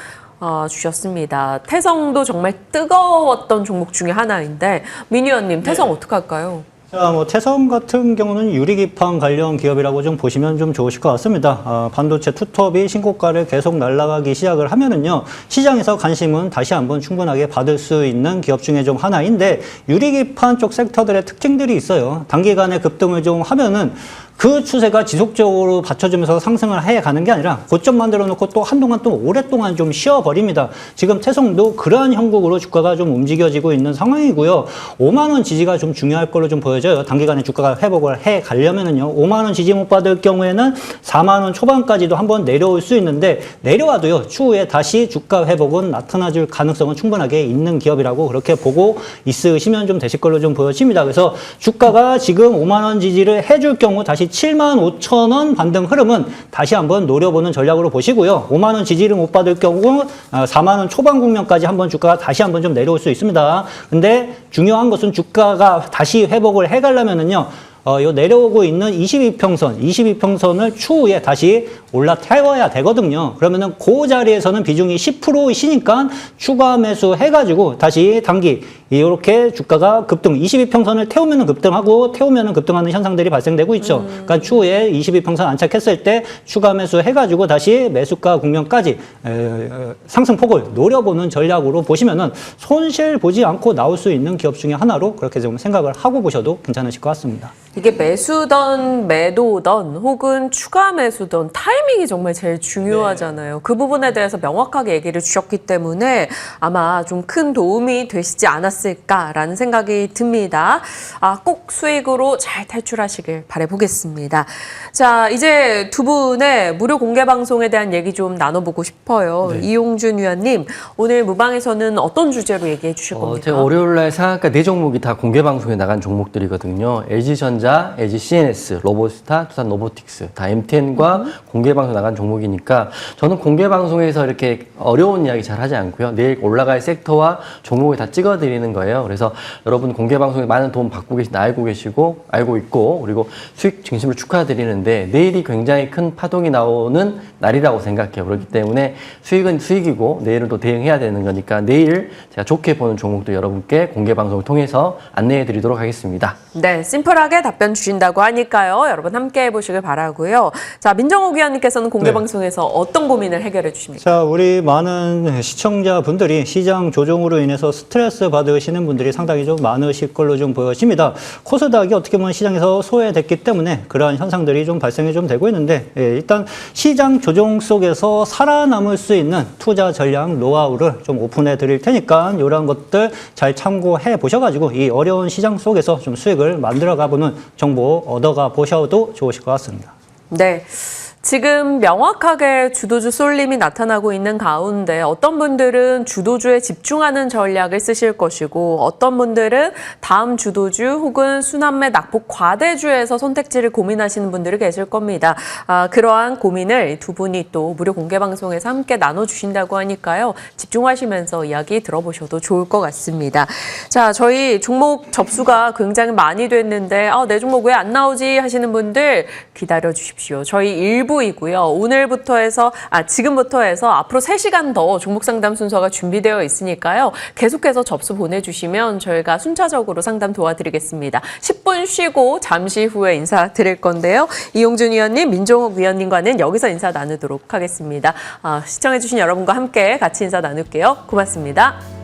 A: 주셨습니다. 태성도 정말 뜨거웠던 종목 중에 하나인데 민희 의원님, 태성 어떡할까요?
C: 자, 태성 같은 경우는 유리기판 관련 기업이라고 좀 보시면 좀 좋으실 것 같습니다. 반도체 투톱이 신고가를 계속 날아가기 시작을 하면은요, 시장에서 관심은 다시 한번 충분하게 받을 수 있는 기업 중에 좀 하나인데, 유리기판 쪽 섹터들의 특징들이 있어요. 단기간에 급등을 좀 하면은 그 추세가 지속적으로 받쳐주면서 상승을 해가는 게 아니라 고점 만들어 놓고 또 한동안 또 오랫동안 좀 쉬어버립니다. 지금 태성도 그러한 형국으로 주가가 좀 움직여지고 있는 상황이고요. 5만 원 지지가 좀 중요할 걸로 좀 보여져요. 단기간에 주가가 회복을 해 가려면은요. 5만 원 지지 못 받을 경우에는 4만 원 초반까지도 한번 내려올 수 있는데, 내려와도요. 추후에 다시 주가 회복은 나타나줄 가능성은 충분하게 있는 기업이라고 그렇게 보고 있으시면 좀 되실 걸로 좀 보여집니다. 그래서 주가가 지금 5만 원 지지를 해줄 경우 다시 75,000원 반등 흐름은 다시 한번 노려보는 전략으로 보시고요. 5만 원 지지를 못 받을 경우 4만 원 초반 국면까지 한번 주가가 다시 한번 좀 내려올 수 있습니다. 근데 중요한 것은 주가가 다시 회복을 해가려면은요. 요 내려오고 있는 22평선을 추후에 다시 올라타야 되거든요. 그러면은 그 자리에서는 비중이 10%이시니까 추가 매수 해가지고 다시 단기 이렇게 주가가 급등, 22평선을 태우면은 급등하고 태우면은 급등하는 현상들이 발생되고 있죠. 그러니까 추후에 22평선 안착했을 때 추가 매수 해가지고 다시 매수가 국면까지 상승폭을 노려보는 전략으로 보시면은 손실 보지 않고 나올 수 있는 기업 중에 하나로 그렇게 좀 생각을 하고 보셔도 괜찮으실 것 같습니다.
A: 이게 매수든 매도든 혹은 추가 매수든 타이밍이 정말 제일 중요하잖아요. 그 부분에 대해서 명확하게 얘기를 주셨기 때문에 아마 좀 큰 도움이 되시지 않았을까라는 생각이 듭니다. 꼭 수익으로 잘 탈출하시길 바라보겠습니다. 자, 이제 두 분의 무료 공개 방송에 대한 얘기 좀 나눠보고 싶어요. 네. 이용준 위원님, 오늘 무방에서는 어떤 주제로 얘기해 주실 겁니까?
B: 제가 월요일날 상한가 4종목이 다 공개 방송에 나간 종목들이거든요. LG전자, LGCNS, 로보스타, 두산 로보틱스 다 MTN과 공개 방송 나간 종목이니까 저는 공개 방송에서 이렇게 어려운 이야기 잘 하지 않고요. 내일 올라갈 섹터와 종목을 다 찍어드리는 거예요. 그래서 여러분 공개 방송에 많은 도움 받고 계신 알고 있고 그리고 수익 중심으로 축하드리는데, 내일이 굉장히 큰 파동이 나오는 날이라고 생각해요. 그렇기 때문에 수익은 수익이고 내일은 또 대응해야 되는 거니까 내일 제가 좋게 보는 종목도 여러분께 공개 방송을 통해서 안내해 드리도록 하겠습니다.
A: 네, 심플하게 답변 주신다고 하니까요. 여러분 함께 해보시길 바라고요. 자, 민정욱 위원님께서는 공개 방송에서 어떤 고민을 해결해 주십니까?
C: 자, 우리 많은 시청자분들이 시장 조정으로 인해서 스트레스 받으시는 분들이 상당히 좀 많으실 걸로 좀 보여집니다. 코스닥이 어떻게 보면 시장에서 소외됐기 때문에 그러한 현상들이 좀 발생이 좀 되고 있는데, 일단 시장 조정 속에서 살아남을 수 있는 투자 전략 노하우를 좀 오픈해 드릴 테니까 이런 것들 잘 참고해 보셔가지고 이 어려운 시장 속에서 좀 수익을 만들어 가보는 정보 얻어가 보셔도 좋으실 것 같습니다.
A: 네. 지금 명확하게 주도주 쏠림이 나타나고 있는 가운데 어떤 분들은 주도주에 집중하는 전략을 쓰실 것이고, 어떤 분들은 다음 주도주 혹은 순환매 낙폭 과대주에서 선택지를 고민하시는 분들이 계실 겁니다. 그러한 고민을 두 분이 또 무료 공개 방송에서 함께 나눠주신다고 하니까요. 집중하시면서 이야기 들어보셔도 좋을 것 같습니다. 자, 저희 종목 접수가 굉장히 많이 됐는데 내 종목 왜 안 나오지 하시는 분들 기다려 주십시오. 저희 일부 1부이고요. 지금부터 해서 앞으로 3시간 더 종목 상담 순서가 준비되어 있으니까요. 계속해서 접수 보내주시면 저희가 순차적으로 상담 도와드리겠습니다. 10분 쉬고 잠시 후에 인사드릴 건데요. 이용준 위원님, 민종욱 위원님과는 여기서 인사 나누도록 하겠습니다. 시청해주신 여러분과 함께 같이 인사 나눌게요. 고맙습니다.